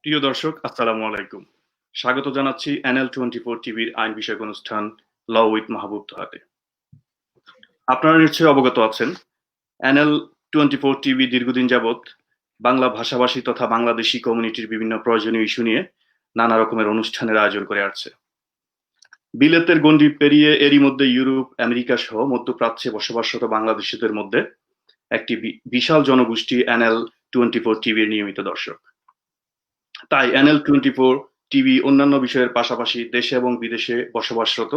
প্রিয় দর্শক, আসসালামু আলাইকুম। স্বাগত জানাচ্ছি NL24 টিভির আইন বিষয়ক অনুষ্ঠান ল উইথ মাহবুব তোহাতে। আপনারা নিশ্চয়ই অবগত আছেন, NL24 টিভি দীর্ঘদিন যাবৎ বাংলা ভাষাভাষী তথা বাংলাদেশি কমিউনিটির বিভিন্ন প্রয়োজনীয় ইস্যু নিয়ে নানা রকমের অনুষ্ঠানের আয়োজন করে আসছে। বিলেতের গণ্ডি পেরিয়ে এরই মধ্যে ইউরোপ, আমেরিকা সহ মধ্যপ্রাচ্যে বসবাসরত বাংলাদেশিদের মধ্যে একটি বিশাল জনগোষ্ঠী NL24 টিভির নিয়মিত দর্শক। তাই NL24 টিভি অন্যান্য বিষয়ের পাশাপাশি দেশে এবং বিদেশে বসবাসরত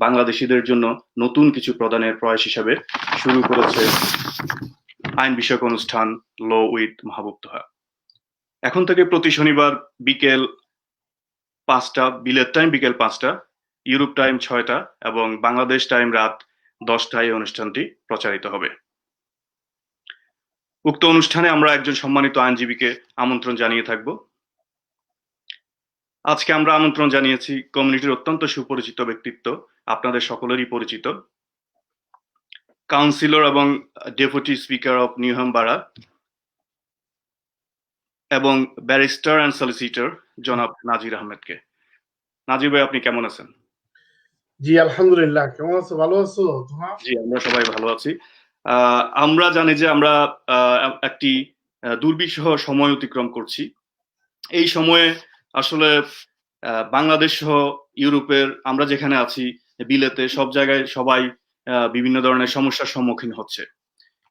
বাংলাদেশিদের জন্য নতুন কিছু প্রদানের প্রয়াস হিসাবে শুরু করেছে আইন বিষয়ক অনুষ্ঠান ল উইথ মাহবুব তোহা। এখন থেকে প্রতি শনিবার বিকেল 5টা, বিলেত টাইম বিকেল 5টা, ইউরোপ টাইম 6টা এবং বাংলাদেশ টাইম রাত 10টায় এই অনুষ্ঠানটি প্রচারিত হবে। উক্ত অনুষ্ঠানে আমরা একজন সম্মানিত আইনজীবীকে আমন্ত্রণ জানিয়ে থাকব। আজকে আমরা আমন্ত্রণ জানিয়েছি কমিউনিটির অত্যন্ত সুপরিচিত ব্যক্তিত্ব, আপনাদের সকলেরই পরিচিত, কাউন্সিলর এবং ডেপুটি স্পিকার অফ নিউহাম বারা এবং ব্যারিস্টার অ্যান্ড সলিসিটর জনাব নাজির আহমেদকে। নাজির ভাই, আপনি কেমন আছেন? জি আলহামদুলিল্লাহ। কেমন আছো? ভালো আছো? জি, আমরা সবাই ভালো আছি। আমরা জানি যে আমরা একটি দুর্বিষহ সময় অতিক্রম করছি। এই সময়ে আসলে বাংলাদেশ সহ ইউরোপের আমরা যেখানে আছি, বিলেতে সব জায়গায় সবাই বিভিন্ন ধরনের সমস্যার সম্মুখীন হচ্ছে।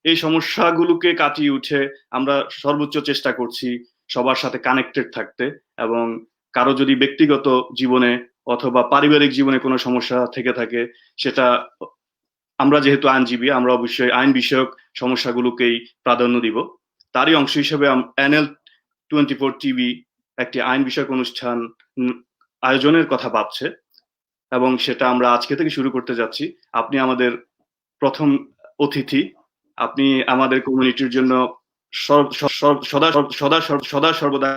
এই সমস্যাগুলোকে কাটিয়ে উঠে আমরা সর্বোচ্চ চেষ্টা করছি সবার সাথে কানেক্টেড থাকতে, এবং কারো যদি ব্যক্তিগত জীবনে অথবা পারিবারিক জীবনে কোনো সমস্যা থেকে থাকে, সেটা আমরা যেহেতু আইনজীবী, আমরা অবশ্যই আইন বিষয়ক সমস্যাগুলোকেই প্রাধান্য দিব। তারই অংশ হিসেবে NL24 টিভি একটি আইন বিষয়ক অনুষ্ঠান আয়োজনের কথা ভাবছে, এবং সেটা আমরা আজকে থেকে শুরু করতে যাচ্ছি। আপনি আমাদের প্রথম অতিথি। আপনি আমাদের কমিউনিটির জন্য সদা সর্বদা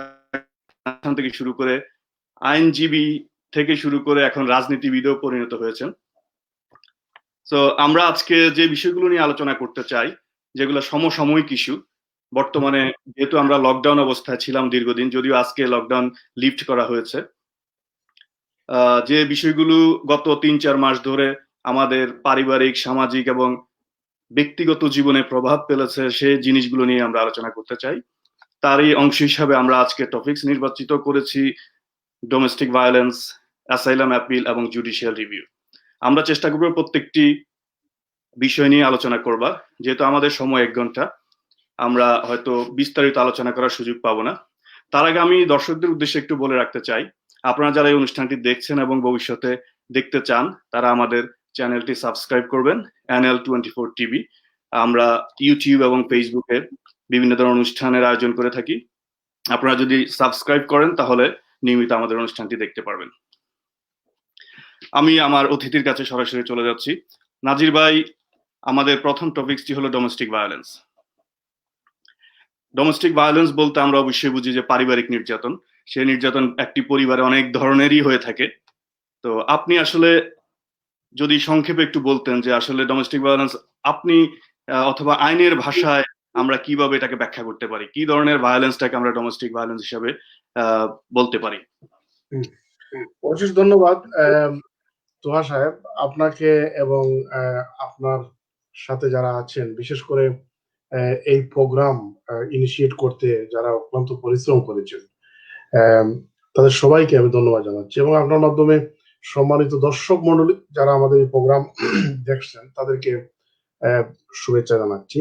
থেকে শুরু করে আইনজীবী থেকে শুরু করে এখন রাজনীতিবিদেও পরিণত হয়েছেন। তো আমরা আজকে যে বিষয়গুলো নিয়ে আলোচনা করতে চাই, যেগুলো সমসাময়িক ইস্যু, বর্তমানে যেহেতু আমরা লকডাউন অবস্থায় ছিলাম দীর্ঘদিন, যদিও আজকে লকডাউন লিফট করা হয়েছে, যে বিষয়গুলো গত 3-4 মাস ধরে আমাদের পারিবারিক, সামাজিক এবং ব্যক্তিগত জীবনে প্রভাব ফেলেছে, সেই জিনিসগুলো নিয়ে আমরা আলোচনা করতে চাই। তারই অংশ হিসাবে আমরা আজকে টপিকস নির্বাচিত করেছি ডোমেস্টিক ভায়োলেন্স, অ্যাসাইলাম অ্যাপিল এবং জুডিশিয়াল রিভিউ। আমরা চেষ্টা করব প্রত্যেকটি বিষয় নিয়ে আলোচনা করবার। যেহেতু আমাদের সময় 1 ঘন্টা, আমরা হয়তো বিস্তারিত আলোচনা করার সুযোগ পাবো না। তার আগে আমি দর্শকদের উদ্দেশ্যে একটু বলে রাখতে চাই, আপনারা যারা এই অনুষ্ঠানটি দেখছেন এবং ভবিষ্যতে দেখতে চান, তারা আমাদের চ্যানেলটি সাবস্ক্রাইব করবেন, NL24 টিভি। আমরা ইউটিউব এবং ফেসবুকে বিভিন্ন ধরনের অনুষ্ঠানের আয়োজন করে থাকি। আপনারা যদি সাবস্ক্রাইব করেন তাহলে নিয়মিত আমাদের অনুষ্ঠানটি দেখতে পারবেন। আমি আমার অতিথির কাছে সরাসরি চলে যাচ্ছি। নাজির ভাই, আমাদের প্রথম টপিকটি হলো ডোমেস্টিক ভায়োলেন্স। ডোমেস্টিক ভায়োলেন্স বলতে আমরা অবশ্যই বুঝি যে পারিবারিক নির্যাতন। সেই নির্যাতন একটি পরিবারে অনেক ধরনেরই হয়ে থাকে। তো আপনি আসলে যদি সংক্ষেপে একটু বলতেন যে আসলে ডোমেস্টিক ভায়োলেন্স আপনি অথবা আইনের ভাষায় আমরা কিভাবে এটাকে ব্যাখ্যা করতে পারি, কি ধরনের ভায়োলেন্সটাকে আমরা ডোমেস্টিক ভায়োলেন্স হিসেবে বলতে পারি? অশেষ ধন্যবাদ তোহা সাহেব, আপনাকে এবং আপনার সাথে যারা আছেন, বিশেষ করে এই প্রোগ্রাম ইনিশিয়েট করতে যারা অক্লান্ত পরিশ্রম করেছেন, তাদের সবাইকে আমি ধন্যবাদ জানাচ্ছি, এবং আপনার মাধ্যমে সম্মানিত দর্শক মন্ডলী যারা আমাদের এই প্রোগ্রাম দেখছেন তাদেরকে শুভেচ্ছা জানাচ্ছি।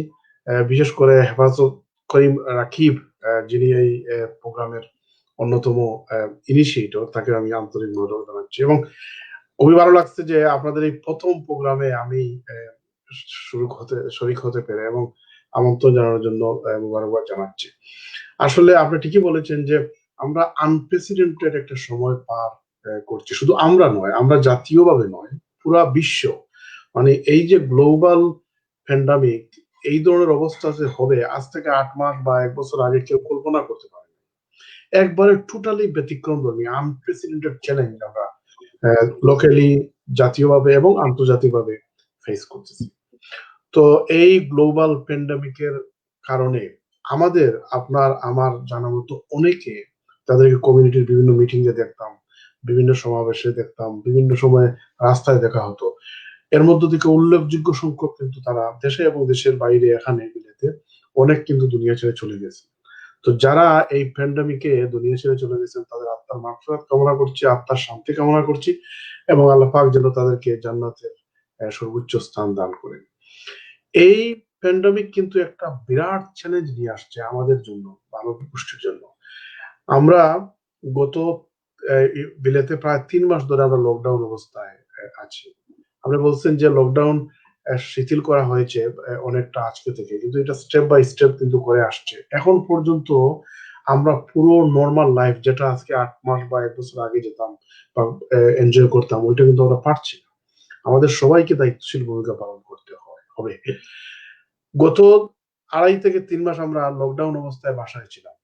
বিশেষ করে হেফাজত করিম রাকিব, যিনি এই প্রোগ্রামের অন্যতম ইনিশিয়েটর, তাকে আমি আন্তরিক ধন্যবাদ জানাচ্ছি। এবং খুবই ভালো লাগছে যে আপনাদের এই প্রথম প্রোগ্রামে আমি শরীক হতে পেরে এবং আমন্ত্রণ জানানোর জন্য মুবারকবাদ জানাচ্ছি। আসলে আপনি ঠিকই বলেছেন যে আমরা আনপ্রেসিডেন্টেড একটা সময় পার করছি। শুধু আমরা নয়, আমরা জাতীয়ভাবে নয়, পুরা বিশ্ব, মানে এই যে গ্লোবাল প্যান্ডামিক, এই ধরনের অবস্থা যে হবে আজ থেকে 8 মাস বা 1 বছর আগে কেউ কল্পনা করতে পারে। একবারে টোটালি ব্যতিক্রমধর্মী আনপ্রেসিডেন্টেড চ্যালেঞ্জ আমরা লোকালি, জাতীয়ভাবে এবং আন্তর্জাতিকভাবে ফেস করতেছি। তো এই গ্লোবাল প্যান্ডামিকের কারণে আমাদের, আপনার আমার জানা মতো অনেকে তাদেরকে কমিউনিটির বিভিন্ন মিটিং এ দেখতাম, বিভিন্ন সমাবেশে দেখতাম, বিভিন্ন সময় রাস্তায় দেখা হতো। এর মধ্য থেকে উল্লেখযোগ্য সংখ্যক কিন্তু তারা দেশে এবং দেশের বাইরে এখানে বিলেতে অনেক কিন্তু দুনিয়া ছেড়ে চলে গেছে। তো যারা এই প্যান্ডামিকে দুনিয়া ছেড়ে চলে গেছেন তাদের আত্মার মাগফিরাত কামনা করছি, আত্মার শান্তি কামনা করছি এবং আল্লাহ পাক যেন তাদেরকে জান্নাতের সর্বোচ্চ স্থান দান করেন। এই প্যান্ডামিক কিন্তু একটা বিরাট চ্যালেঞ্জ নিয়ে আসছে আমাদের জন্য, মানব গোষ্ঠীর জন্য। আমরা গত বিলেতে প্রায় ৩ মাস ধরে আমরা লকডাউন অবস্থায় আছি। আপনি বলছেন যে লকডাউন শিথিল করা হয়েছে অনেকটা আজকে থেকে, কিন্তু এটা স্টেপ বাই স্টেপ কিন্তু করে আসছে। এখন পর্যন্ত আমরা পুরো নরমাল লাইফ যেটা আজকে ৮ মাস বা ১ বছর আগে যেতাম বা এনজয় করতাম, ওইটা কিন্তু আমরা পারছি না। আমাদের সবাইকে দায়িত্বশীল ভূমিকা পালন করতে হবে। গত ২.৫ থেকে ৩ মাস আমরা লকডাউন অবস্থায় বাসায় ছিলাম।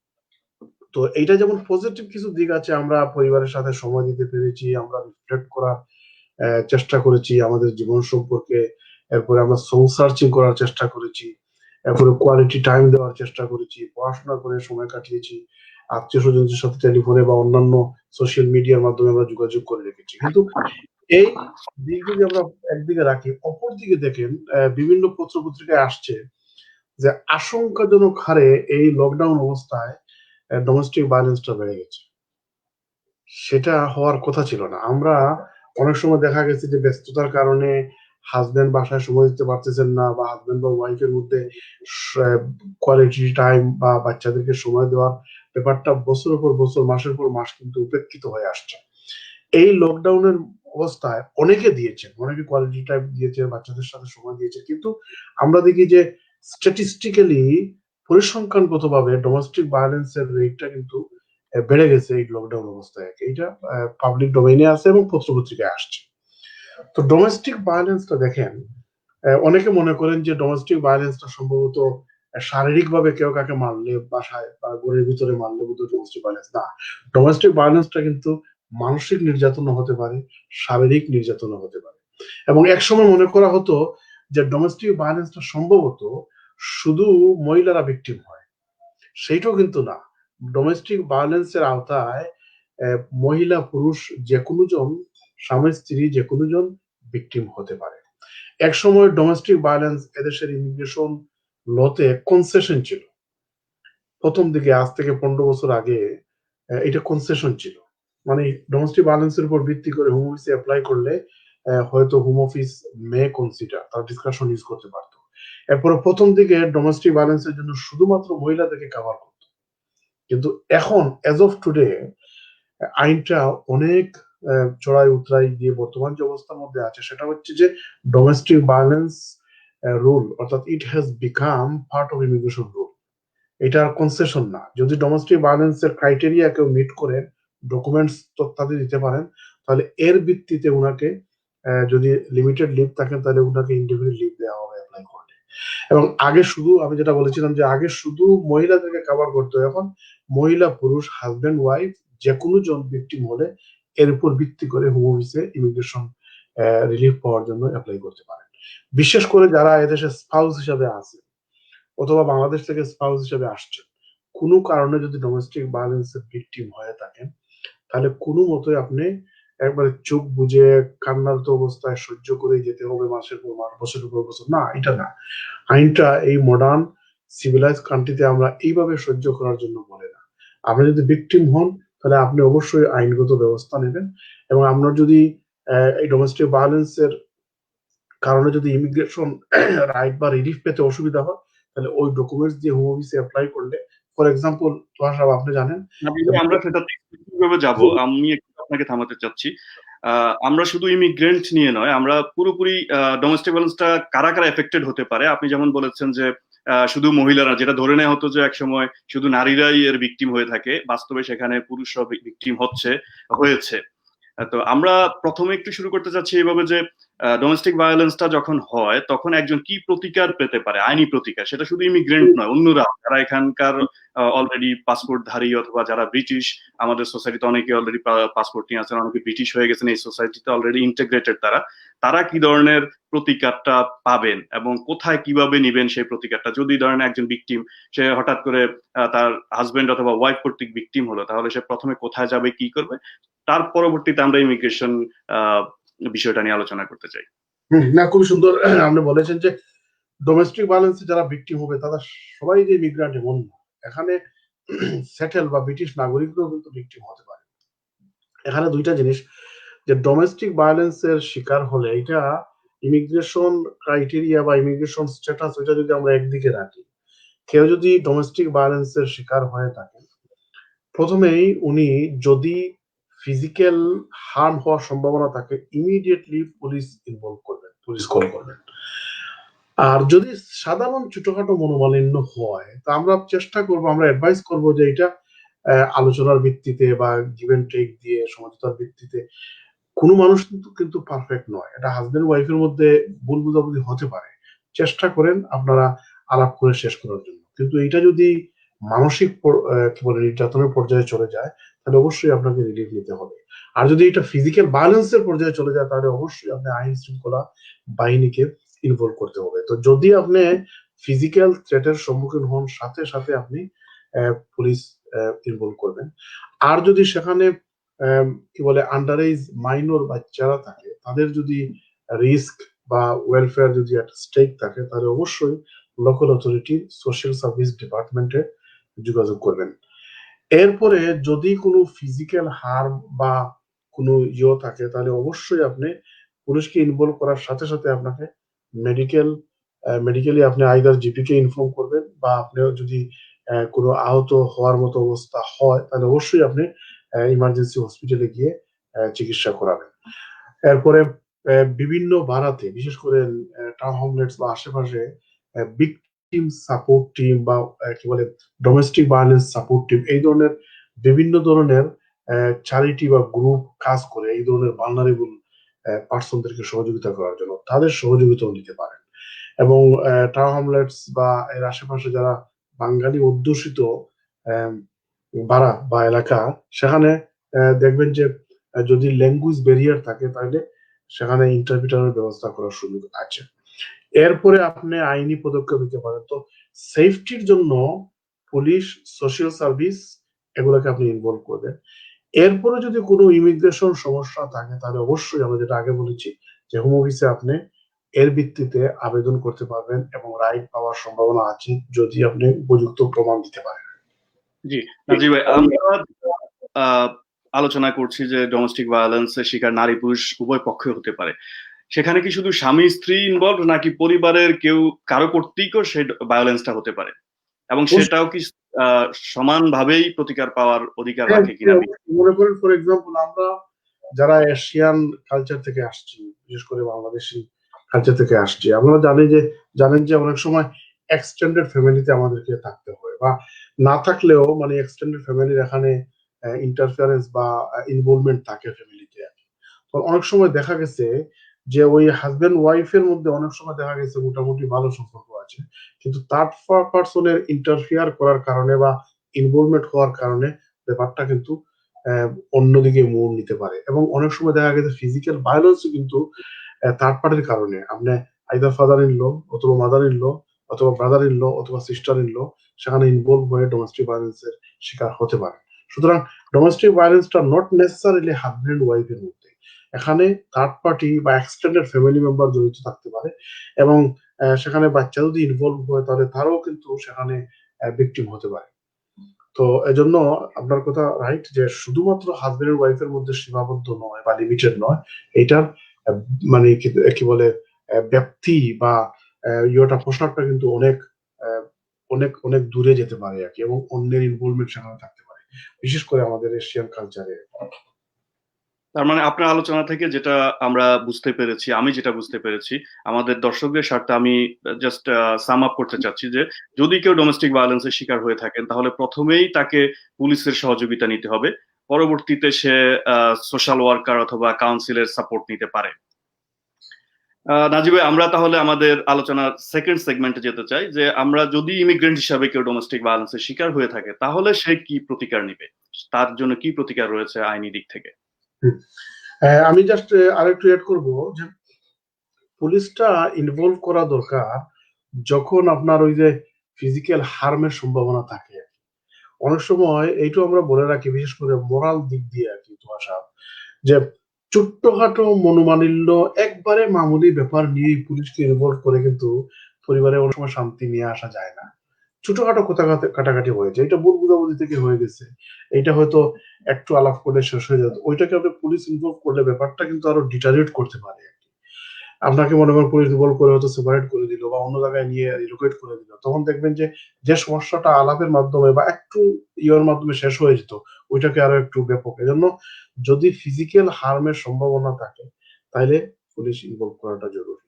তো এইটা যেমন পজিটিভ কিছু দিক আছে, আমরা পরিবারের সাথে সময় দিতে পেরেছি, আমরা রিফ্লেক্ট করার চেষ্টা করেছি আমাদের জীবন সম্পর্কে, এরপরে আমরা সোল সার্চিং করার চেষ্টা করেছি, এরপরে কোয়ালিটি টাইম দেওয়ার চেষ্টা করেছি, পড়াশোনা করে সময় কাটিয়েছি, আত্মীয় স্বজনদের সাথে টেলিফোনে বা অন্যান্য সোশ্যাল মিডিয়ার মাধ্যমে আমরা যোগাযোগ করে রেখেছি। কিন্তু এই দিক যদি আমরা একদিকে রাখি, অপরদিকে দেখেন বিভিন্ন পত্র পত্রিকায় আসছে যে আশঙ্কাজনক হারে এই লকডাউন অবস্থায় ডোমেস্টিক ভায়োলেন্সটা বেড়ে গেছে। সেটা হওয়ার কথা ছিল না। আমরা অনেক সময় দেখা গেছে যে ব্যস্ততার কারণে হাসব্যান্ড বাসায় সময় দিতে পারতেছেন না, বা হাসব্যান্ড বা ওয়াইফের মধ্যে কোয়ালিটি টাইম বা বাচ্চাদেরকে সময় দেওয়ার ব্যাপারটা বছরের পর বছর, মাসের পর মাস কিন্তু উপেক্ষিত হয়ে আসছে। এই লকডাউনের অবস্থায় অনেকে দিয়েছেন, অনেকে কোয়ালিটি টাইম দিয়েছে, বাচ্চাদের সাথে সময় দিয়েছে, কিন্তু আমরা দেখি যে স্ট্যাটিস্টিক্যালি, পরিসংখ্যানগতভাবে ডোমেস্টিক ভায়োলেন্সের রেটটা কিন্তু বেড়ে গেছে এই লকডাউন অবস্থায়। এইটা পাবলিক ডোমেইনে আছে এবং পত্রপত্রিকায় আসছে। তো ডোমেস্টিক ভায়োলেন্সটা দেখেন, অনেকে মনে করেন যে ডোমেস্টিক ভায়োলেন্সটা সম্ভবত শারীরিকভাবে কেউ কাকে মারলে, বাসায় বা ঘরের ভিতরে মারলে বোধহয় ডোমেস্টিক ভায়োলেন্স না। ডোমেস্টিক ভায়োলেন্সটা কিন্তু মানসিক নির্যাতনও হতে পারে, শারীরিক নির্যাতনও হতে পারে। এবং একসময় মনে করা হতো যে ডোমেস্টিক ভায়োলেন্সটা সম্ভবত শুধু মহিলারা ভিকটিম হয়, সেইটাও কিন্তু না। ডোমেস্টিক ভায়োলেন্সের আওতায় মহিলা পুরুষ যে কোনো জন, স্বামী স্ত্রী যে কোনো জন ভিকটিম হতে পারে। একসময় ডোমেস্টিক ভায়োলেন্স এদেশের ইমিগ্রেশন লতে কনসেশন ছিল। প্রথম দিকে, আজ থেকে ১৫ বছর আগে এটা কনসেশন ছিল। মানে ডোমেস্টিক ভায়োলেন্সের উপর ভিত্তি করে হোম অফিসে অ্যাপ্লাই করলে হয়তো হোম অফিস মে কনসিডার, তার ডিসকাশন ইউজ করতে পারতো। এরপরে প্রথম দিকে ডোমেস্টিক ভায়োলেন্সের জন্য শুধুমাত্র মহিলাদেরকে কভার করতো, কিন্তু এখন এজ অফ টুডে আইনটা অনেক চড়াই উতরাই দিয়ে বর্তমান যে অবস্থার মধ্যে আছে, সেটা হচ্ছে যে ডোমেস্টিক ভায়োলেন্স রুল, অর্থাৎ it has become part of immigration rule. এটা আর কনসেশন না। যদি ডোমেস্টিক ভায়োলেন্সের ক্রাইটেরিয়া কেউ মিট করে, ডকুমেন্টস তথ্যাদি দিতে পারেন, তাহলে এর ভিত্তিতে উনাকে যদি লিমিটেড লিভ থাকেন, তাহলে উনাকে ইনডিফিনিট লিভ দেওয়া হবে অ্যাপ্লাই করলে। এবং আগে শুধু, আমি যেটা বলেছিলাম যে আগে শুধু মহিলাদেরকে কভার করতে, এখন মহিলা পুরুষ হাজবেন্ড ওয়াইফ যে কোনো জন ভিকটিম হলে এর উপর ভিত্তি করে হোম অফিসে ইমিগ্রেশন রিলিফ পাওয়ার জন্য অ্যাপ্লাই করতে পারেন। বিশেষ করে যারা এদেশে স্পাউস হিসাবে আছে অথবা বাংলাদেশ থেকে স্পাউস হিসেবে আসছেন, কোনো কারণে যদি ডোমেস্টিক ভায়োলেন্সের ভিকটিম হয়ে থাকেন, তাহলে কোনো মতোই আপনি একবারে চোখ বুজে কান্নারত অবস্থায় সহ্য করে যেতে হবে মাসের পর মাস, বছরের পর বছর, না, এটা না। আইনটা এই মডার্ন সিভিলাইজ কান্ট্রিতে আমরা এইভাবে সহ্য করার জন্য বলে না। আপনি যদি ভিকটিম হন, তাহলে আপনি অবশ্যই আইনগত ব্যবস্থা নেবেন। এবং আমরা যদি এই ডোমেস্টিক ভায়োলেন্সের কারণে যদি ইমিগ্রেশন রাইট বা রিলিফ পেতে অসুবিধা হয়, তাহলে ওই ডকুমেন্টস দিয়ে হোম অফিসে অ্যাপ্লাই করলে, ফর এক্সাম্পল তোহা সাহেব আপনি জানেন, আমরা সেটাতে কিভাবে যাব, আমি একটু আপনাকে থামাতে চাচ্ছি। আমরা শুধু ইমিগ্রেন্ট নিয়ে নয়, আমরা পুরোপুরি ডোমেস্টিক ভায়োলেন্সটা কারা কারা এফেক্টেড হতে পারে। আপনি যেমন বলেছেন যে শুধু মহিলারা, যেটা ধরে নেওয়া হতো যে একসময় শুধু নারীরাই এর ভিকটিম হয়ে থাকে, বাস্তবে সেখানে পুরুষরা ভিকটিম হয়েছে। তো আমরা প্রথমে একটু শুরু করতে চাচ্ছি এইভাবে যে ডোমেস্টিক ভায়োলেন্সটা যখন হয় তখন একজন কি প্রতিকার পেতে পারে, আইনি প্রতিকার, সেটা শুধু ইমিগ্রেন্ট নয়, অন্যরা যারা এখানকার অলরেডি পাসপোর্টধারী অথবা যারা ব্রিটিশ, আমাদের সোসাইটিতে অনেকে অলরেডি পাসপোর্ট নিয়ে আছেন, অনেকে ব্রিটিশ হয়ে গেছেন এই সোসাইটিতে অলরেডি ইন্টিগ্রেটেড, তারা কি ধরনের প্রতিকারটা পাবেন এবং কোথায় কিভাবে নিবেন সেই প্রতিকারটা? যদি ধরেন একজন ভিকটিম, সে হঠাৎ করে তার হাজবেন্ড অথবা ওয়াইফ কর্তৃক ভিকটিম হলো, তাহলে সে প্রথমে কোথায় যাবে, কি করবে, তার পরবর্তীতে আমরা ইমিগ্রেশন বিষয়টা নিয়ে আলোচনা করতে চাই। না, খুবই সুন্দর। আপনি বলেছেন যে ডোমেস্টিক ভায়োলেন্সে যারা ভিকটিম হবে তারা সবাই যে ইমিগ্রান্ট এমন না, এখানে সেটেল বা ব্রিটিশ নাগরিকরাও কিন্তু ভিকটিম হতে পারে। এখানে দুইটা জিনিস, যে ডোমেস্টিক ভায়োলেন্সের শিকার হলে এটা ইমিগ্রেশন ক্রাইটেরিয়া বা ইমিগ্রেশন স্ট্যাটাস, ওইটা যদি আমরা একদিকে রাখি, কেউ যদি ডোমেস্টিক ভায়োলেন্সের শিকার হয়ে থাকে, প্রথমেই উনি যদি ফিজিক্যাল হার্ম হওয়ার সম্ভাবনা থাকে, ইমিডিয়েটলি পুলিশ ইনভলভ করবেন, পুলিশ কল করবেন। আর যদি সাধারণ ছোটখাটো মনোমালিন্য হয়, তা আমরা চেষ্টা করব, আমরা অ্যাডভাইস করব যে এটা আলোচনার ভিত্তিতে বা গিভ এন্ড টেক দিয়ে সমঝোতার ভিত্তিতে, কোনো মানুষ কিন্তু পারফেক্ট নয়, এটা হাজবেন্ড ওয়াইফের মধ্যে ভুল বুঝাবুঝি হতে পারে, চেষ্টা করেন আপনারা আলাপ করে শেষ করার জন্য। কিন্তু এটা যদি মানসিক কি বলে নির্যাতনের পর্যায়ে চলে যায়, তাহলে অবশ্যই আপনাকে রিলিফ নিতে হবে। আর যদি এটা ফিজিক্যাল ভায়োলেন্সের পর্যায়ে চলে যায়, তাহলে অবশ্যই আপনি আইন শৃঙ্খলা বাহিনীকে ইনভলভ করতে হবে। তো যদি আপনি ফিজিক্যাল থ্রেটের সম্মুখীন হন, সাথে সাথে আপনি পুলিশ ইনভলভ করবেন। আর যদি সেখানে কি বলে আন্ডার এজ মাইনর বাচ্চারা থাকে, তাদের যদি রিস্ক বা ওয়েলফেয়ার যদি একটা স্টেক থাকে, তাহলে অবশ্যই লোকাল অথরিটি সোশ্যাল সার্ভিস ডিপার্টমেন্টে যোগাযোগ করবেন। এরপরে যদি কোনো ফিজিক্যাল হার্ম বা কোনো থাকে, তাহলে অবশ্যই আপনি পুলিশকে ইনভলভ করার সাথে সাথে আপনাকে মেডিকেলি আপনি আইদার জিপি কে ইনফর্ম করবেন, বা আপনিও যদি কোনো আহত হওয়ার মতো অবস্থা হয়, তাহলে অবশ্যই আপনি ইমার্জেন্সি হসপিটালে গিয়ে চিকিৎসা করাবেন। এরপরে বিভিন্ন বাড়াতে, বিশেষ করে টাউন হোমলেটস বা আশেপাশে ভিকটিম সাপোর্ট টিম বা কি বলে ডোমেস্টিক ভায়োলেন্স সাপোর্ট টিম, এই ধরনের বিভিন্ন ধরনের চ্যারিটি বা গ্রুপ কাজ করে এই ধরনের ভালনারেবল পার্সনদেরকে সহযোগিতা করার জন্য, তাদের সহযোগিতাও নিতে পারেন। এবং টাউন হোমলেটস বা এর আশেপাশে যারা বাঙালি অধ্যুষিত পাড়া বা এলাকা, সেখানে দেখবেন যে যদি ল্যাঙ্গুয়েজ ব্যারিয়ার থাকে, তাহলে সেখানে ইন্টারপ্রিটারের ব্যবস্থা করার সুযোগ আছে। এরপরে আপনি আইনি পদক্ষেপ নিতে পারেন। তো সেফটির জন্য পুলিশ, সোশ্যাল সার্ভিস, এগুলোকে আপনি ইনভলভ করবেন। এরপরে যদি কোনো ইমিগ্রেশন সমস্যা থাকে, তাহলে অবশ্যই আমরা যেটা আগে বলেছি যে হোম অফিসে আপনি এর ভিত্তিতে আবেদন করতে পারবেন এবং রাইট পাওয়ার সম্ভাবনা আছে যদি আপনি উপযুক্ত প্রমাণ দিতে পারেন। জি নাজির ভাই, আমরা আলোচনা করছি যে ডোমেস্টিক ভায়োলেন্সের শিকার নারী পুরুষ উভয় পক্ষে হতে পারে। সেখানে কি শুধু স্বামী স্ত্রী ইনভলভ, নাকি পরিবারের কেউ কারো কর্তৃকও সেই ভায়োলেন্সটা হতে পারে, এবং সেটাও কি সমানভাবেই প্রতিকার পাওয়ার অধিকার রাখে কিনা? মনে করেন ফর এক্সাম্পল, আমরা যারা এশিয়ান কালচার থেকে আসছি, বিশেষ করে বাংলাদেশি কালচার থেকে আসছি, আমরা জানেন যে অনেক সময় এক্সটেন্ডেড ফ্যামিলিতে আমাদেরকে থাকতে হয়, বা না থাকলেও মানে এক্সটেন্ডেড ফ্যামিলির এখানে ইন্টারফারেন্স বা ইনভলভমেন্ট থাকে ফ্যামিলিতে। তো অনেক সময় দেখা গেছে যে ওই হাজবেন্ড ওয়াইফের মধ্যে অনেক সময় দেখা গেছে মোটামুটি ভালো সম্পর্ক আছে, কিন্তু থার্ড পার্সনের ইন্টারফিয়ার করার কারণে বা ইনভলভমেন্ট হওয়ার কারণে ব্যাপারটা কিন্তু অন্যদিকে মোড় নিতে পারে। এবং অনেক সময় দেখা গেছে ফিজিক্যাল ভায়োলেন্সও কিন্তু থার্ড পার্টির কারণে, আপনি আইদার ফাদার ইন ল অথবা মাদার ইন ল অথবা ব্রাদার ইন ল অথবা সিস্টার ইন ল, সেখানে ইনভলভ হয়ে ডোমেস্টিক ভায়োলেন্সের শিকার হতে পারে। সুতরাং ডোমেস্টিক ভায়োলেন্সটা নট নেসেসারিলি হাজবেন্ড ওয়াইফের মধ্যে, এখানে থার্ড পার্টি বা এক্সটেন্ডেড ফ্যামিলি মেম্বার জড়িত থাকতে পারে, এবং সেখানে বাচ্চা যদি ইনভলভ হয়, তাহলে তারাও কিন্তু সেখানে ভিকটিম হতে পারে। তো এজন্য আপনার কথা রাইট যে শুধুমাত্র হাজবেন্ড ওয়াইফের মধ্যে সীমাবদ্ধ নয় বা লিমিটেড নয়, এটার মানে কি বলে ব্যক্তি বা ইয়েটা প্রসারটা কিন্তু অনেক অনেক অনেক দূরে যেতে পারে আর কি, এবং অন্যের ইনভলভমেন্ট সেখানে থাকতে পারে, বিশেষ করে আমাদের এশিয়ান কালচারে। তার মানে আপনার আলোচনা থেকে যেটা আমরা বুঝতে পেরেছি, আমি যেটা বুঝতে পেরেছি, আমাদের দর্শকদের স্বার্থে আমি জাস্ট সাম আপ করতে চাচ্ছি যে যদি কেউ ডোমেস্টিক ভায়োলেন্সের শিকার হয়ে থাকেন, তাহলে প্রথমেই তাকে পুলিশের সহযোগিতা নিতে হবে, পরবর্তীতে সে সোশ্যাল ওয়ার্কার অথবা কাউন্সিলের সাপোর্ট নিতে পারে। নাজিব ভাই, আমরা তাহলে আমাদের আলোচনার সেকেন্ড সেগমেন্টে যেতে চাই, যে আমরা যদি ইমিগ্রেন্ট হিসাবে কেউ ডোমেস্টিক ভায়োলেন্সের শিকার হয়ে থাকে তাহলে সে কি প্রতিকার নিবে, তার জন্য কি প্রতিকার রয়েছে আইনি দিক থেকে? আমি জাস্ট আরেকটু এড করব যে পুলিশটা ইনভলভ করা দরকার যখন আপনার ওই যে ফিজিক্যাল হার্মের সম্ভাবনা থাকে। অনেক সময় এইটাও আমরা বলে রাখি, বিশেষ করে মোরাল দিক দিয়ে আর কি, তোমার সাহেব, যে ছোট্টখাটো মনোমালিন্য একবারে মামুলি ব্যাপার নিয়ে পুলিশকে ইনভলভ করে কিন্তু পরিবারে অনেক সময় শান্তি নিয়ে আসা যায় না। ছোটখাটো কথা কাটাকাটি হয়েছে, এটা ভুল বুঝাবুঝি থেকে হয়ে গেছে, এটা হয়তো একটু আলাপ করলে শেষ হয়ে যেত, ওইটাকে আপনি পুলিশ ইনভলভ করলে ব্যাপারটা কিন্তু আরো ডিটারিয়েট করতে পারে। আপনাকে মনে করেন পুলিশ বল করে হয়তো সেপারেট করে দিল বা অন্য জায়গায় নিয়ে রিলোকেট করে দিল, তখন দেখবেন যে যে সমস্যাটা আলাপের মাধ্যমে বা একটু ইয়ের মাধ্যমে শেষ হয়ে যেত, ওইটাকে আরো একটু ব্যাপক। এজন্য যদি ফিজিক্যাল হার্মের সম্ভাবনা থাকে তাহলে পুলিশ ইনভলভ করাটা জরুরি।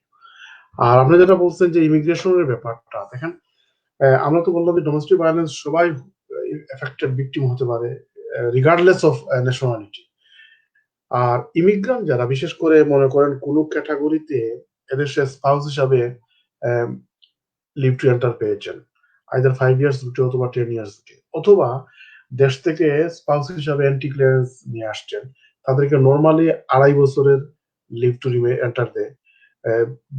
আর আপনি যেটা বলছেন যে ইমিগ্রেশনের ব্যাপারটা দেখেন, আমরা তো বললাম যে ডোমেস্টিক ভায়োলেন্স সবাই এফেক্টেড ভিকটিম হতে পারে, রিগার্ডলেস অফ ন্যাশনালিটি। আর ইমিগ্রান্ট যারা, বিশেষ করে মনে করেন কোন ক্যাটাগরিতে এদেশে স্পাউস হিসাবে লিভ টু এন্টার পেয়েছেন, আইদার 5 ইয়ার্স দুটি অথবা 10 ইয়ার্স দুটি, অথবা দেশ থেকে স্পাউস হিসাবে অ্যান্টি ক্লিয়ারেন্স নিয়ে আসছেন, তাদেরকে নর্মালি 2.5 বছরের লিভ টু এন্টার দেয়,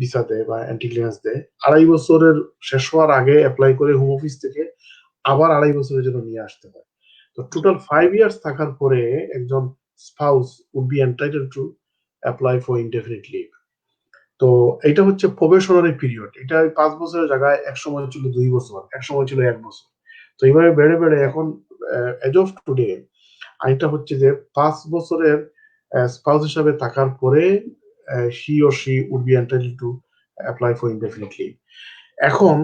ভিসা দেয় বা অ্যান্টি ক্লিয়ারেন্স দেয়। 2.5 বছরের শেষ হওয়ার আগে অ্যাপ্লাই করে হোম অফিস থেকে আবার 2.5 বছরের জন্য নিয়ে আসতে হয়। তো টোটাল 5 ইয়ার্স থাকার পরে একজন spouse would be entitled to apply for indefinite leave. তো এটা হচ্ছে প্রবেশনারি পিরিয়ড, এটা 5 বছরের জায়গায় এক সময় ছিল 2 বছর, এক সময় ছিল 1 বছর। তো এইভাবে বেড়ে বেড়ে এখন এজ অফ টুডে আইনটা হচ্ছে যে 5 বছরের স্পাউস হিসাবে থাকার পরে she would be entitled to apply for indefinite leave। এখন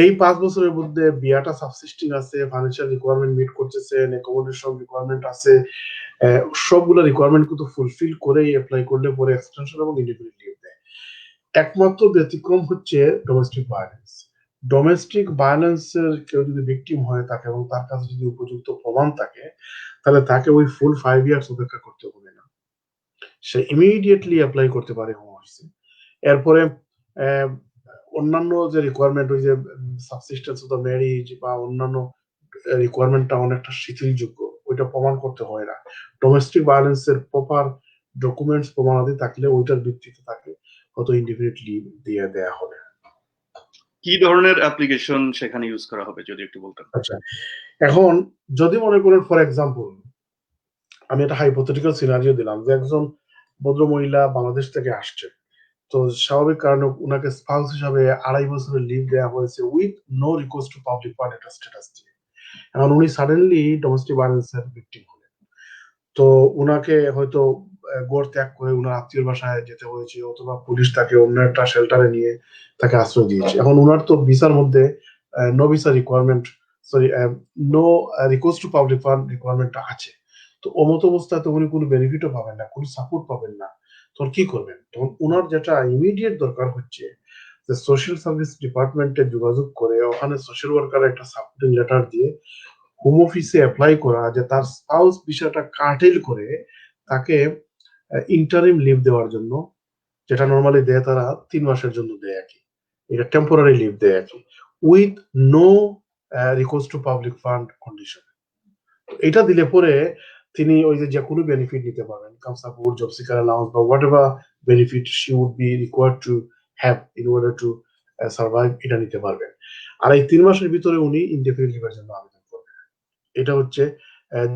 এই 5 বছরের মধ্যে বিয়াটা সাবসিস্টিং আছে, ফাইন্যান্সিয়াল রিকোয়ারমেন্ট মিট করতেছে, অ্যাকোমোডেশন রিকোয়ারমেন্ট আছে, সবগুলো রিকোয়ারমেন্ট কিন্তু ফুলফিল করেই অ্যাপ্লাই করলে পরে এক্সটেনশন এবং ইনডিফিনিট লিভ দেয়। একমাত্র ব্যতিক্রম হচ্ছে ডোমেস্টিক ভায়োলেন্স। ডোমেস্টিক ভায়োলেন্সের কেউ যদি ভিকটিম হয়ে থাকে এবং তার কাছে যদি উপযুক্ত প্রমাণ থাকে, তাহলে তাকে ওই ফুল 5 ইয়ার্স অপেক্ষা করতে হবে না, সে ইমিডিয়েটলি অ্যাপ্লাই করতে পারে হোম অফিসে। এরপরে অন্যান্য যে রিকোয়ারমেন্ট, ওই যে সাবসিস্টেন্স অফ দ্য ম্যারেজ বা অন্যান্য রিকোয়ারমেন্টটা অনেকটা শিথিলযোগ্য, ওইটা প্রমাণ করতে হয় না। ডোমেস্টিক ভায়োলেন্সের প্রপার ডকুমেন্টস প্রমাণাদি থাকলে ওইটার ভিত্তিতে তাকে হয়তো ইনডিফিনিট লিভ দিয়ে দেয়া হবে। কি ধরনের অ্যাপ্লিকেশন সেখানে ইউজ করা হবে যদি একটু বলতেন? আচ্ছা, এখন যদি মনে করেন ফর এক্সাম্পল, আমি একটা হাইপোথেটিক্যাল সিনারিও দিলাম যে একজন ভদ্র মহিলা বাংলাদেশ থেকে আসছে, তো স্বাভাবিক কারণে উনাকে স্পাউস হিসাবে 2.5 বছরের লিভ দেওয়া হয়েছে with no request to public fund একটা স্ট্যাটাস দিয়ে। এখন উনি সাডেনলি ডোমেস্টিক ভায়োলেন্সের ভিকটিম হলেন, তো উনাকে হয়তো গড় ত্যাগ করে উনার আত্মীয়র বাসায় যেতে হয়েছে, অথবা পুলিশ তাকে অন্য একটা শেল্টারে নিয়ে তাকে আশ্রয় দিয়েছে। এখন উনার তো ভিসার মধ্যে no visa requirement, sorry, no request to public fund রিকোয়ারমেন্টটা আছে। তো অমত অবস্থায় তো উনি কোনো বেনিফিটও পাবেন না, কোনো সাপোর্ট পাবেন না, তখন কি করবেন? তখন উনার যেটা ইমিডিয়েট দরকার হচ্ছে যে সোশ্যাল সার্ভিস ডিপার্টমেন্টে যোগাযোগ করে ওখানে সোশ্যাল ওয়ার্কার একটা সাপোর্টিং লেটার দিয়ে হোম অফিসে অ্যাপ্লাই করা, যে তার স্পাউস বিষয়টা কার্টেল করে তাকে ইন্টারিম লিভ দেওয়ার জন্য, যেটা নর্মালি দেয় তারা 3 মাসের জন্য দেয় আর কি, এটা টেম্পোরারি লিভ দেয় আর কি, with no request to public fund condition. এটা দিলে পরে তিনি ওই যে কোনো বেনিফিট নিতে পারবেন, income support, job seeker allowance বা whatever benefit she would be required to have in order to survive, এটা নিতে পারবেন। আর এই 3 মাসের ভিতরে উনি ইনডেফিনিট লিভের জন্য আবেদন করবেন। এটা হচ্ছে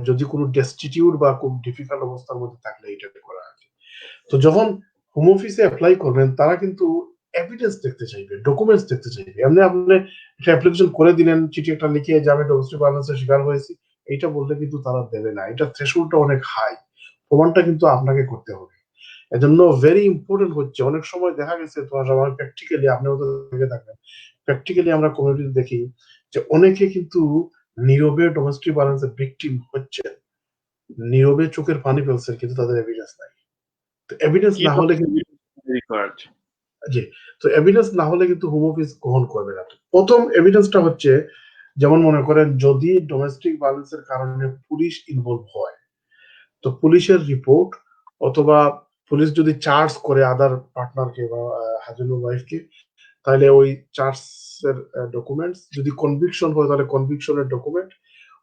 যদি কোনো ডেস্টিটিউট বা খুব ডিফিকাল্ট অবস্থার মধ্যে থাকলে এটা করা আছে। তো যখন হোম অফিসে অ্যাপ্লাই করবেন তারা কিন্তু এভিডেন্স দেখতে চাইবে, ডকুমেন্টস দেখতে চাইবে। এমনি আপনি একটা অ্যাপ্লিকেশন করে দিলেন, চিঠি একটা লিখে যে আমি ডোমেস্টিক ভায়োলেন্সের শিকার হয়েছি, এইটা বললে কিন্তু তারা দেবে না, এটা থ্রেশহোল্ডটা অনেক হাই, প্রমাণটা কিন্তু আপনাকে করতে হবে। এজন্য ভেরি ইম্পর্টেন্ট হচ্ছে, অনেক সময় দেখা গেছে তোমার আমার প্র্যাকটিক্যালি, আপনিও তো দেখে থাকবেন, প্র্যাকটিক্যালি আমরা কমিউনিটিতে দেখি যে অনেকে কিন্তু নীরবে ডোমেস্টিক ভায়োলেন্সের ভিকটিম হচ্ছে, নীরবে চোখের পানি ফেলছে, কিন্তু তাদের এভিডেন্স নাই। তো এভিডেন্স কি না হলে কিন্তু, রিকোয়ার্ড? জি, তো এভিডেন্স না হলে কিন্তু হোম অফিস গ্রহণ করবে না। প্রথম এভিডেন্সটা হচ্ছে, যেমন মনে করেন যদি ডোমেস্টিক ভায়োলেন্সের কারণে পুলিশ ইনভলভ হয়, তো পুলিশের রিপোর্ট অথবা পুলিশ যদি চার্জ করে আদার পার্টনারকে বা হাজবেন্ড ওয়াইফকে, তাহলে ওই চার্জের ডকুমেন্টস, যদি কনভিকশন হয় তাহলে কনভিকশনের ডকুমেন্ট,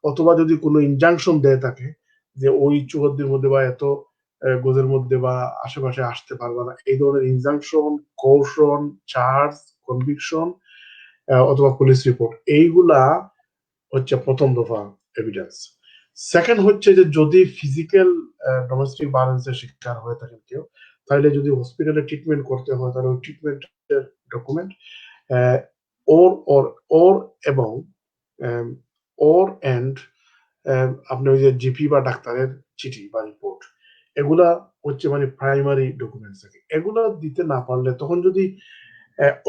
অথবা যদি কোনো ইনজাংশন দেয় তাকে যে ওই চৌহদ্দির মধ্যে বা এত গজের মধ্যে বা আশেপাশে আসতে পারবে না, এই ধরনের ইনজাংশন, কৌশন, চার্জ, কনভিকশন অথবা পুলিশ রিপোর্ট, এইগুলা হচ্ছে প্রথম দফা এভিডেন্স। সেকেন্ড হচ্ছে যে যদি ফিজিক্যাল ডোমেস্টিক ভায়োলেন্সের শিকার হয়ে থাকেন কেউ, তাহলে যদি হসপিটালে ট্রিটমেন্ট করতে হয় তাহলে ওই ট্রিটমেন্টের ডকুমেন্ট, ওর ওর ওর এবং ওর এন্ড আপনি ওই যে জিপি বা ডাক্তারের চিঠি বা রিপোর্ট, এগুলা হচ্ছে মানে প্রাইমারি ডকুমেন্টস থাকে। এগুলা দিতে না পারলে তখন যদি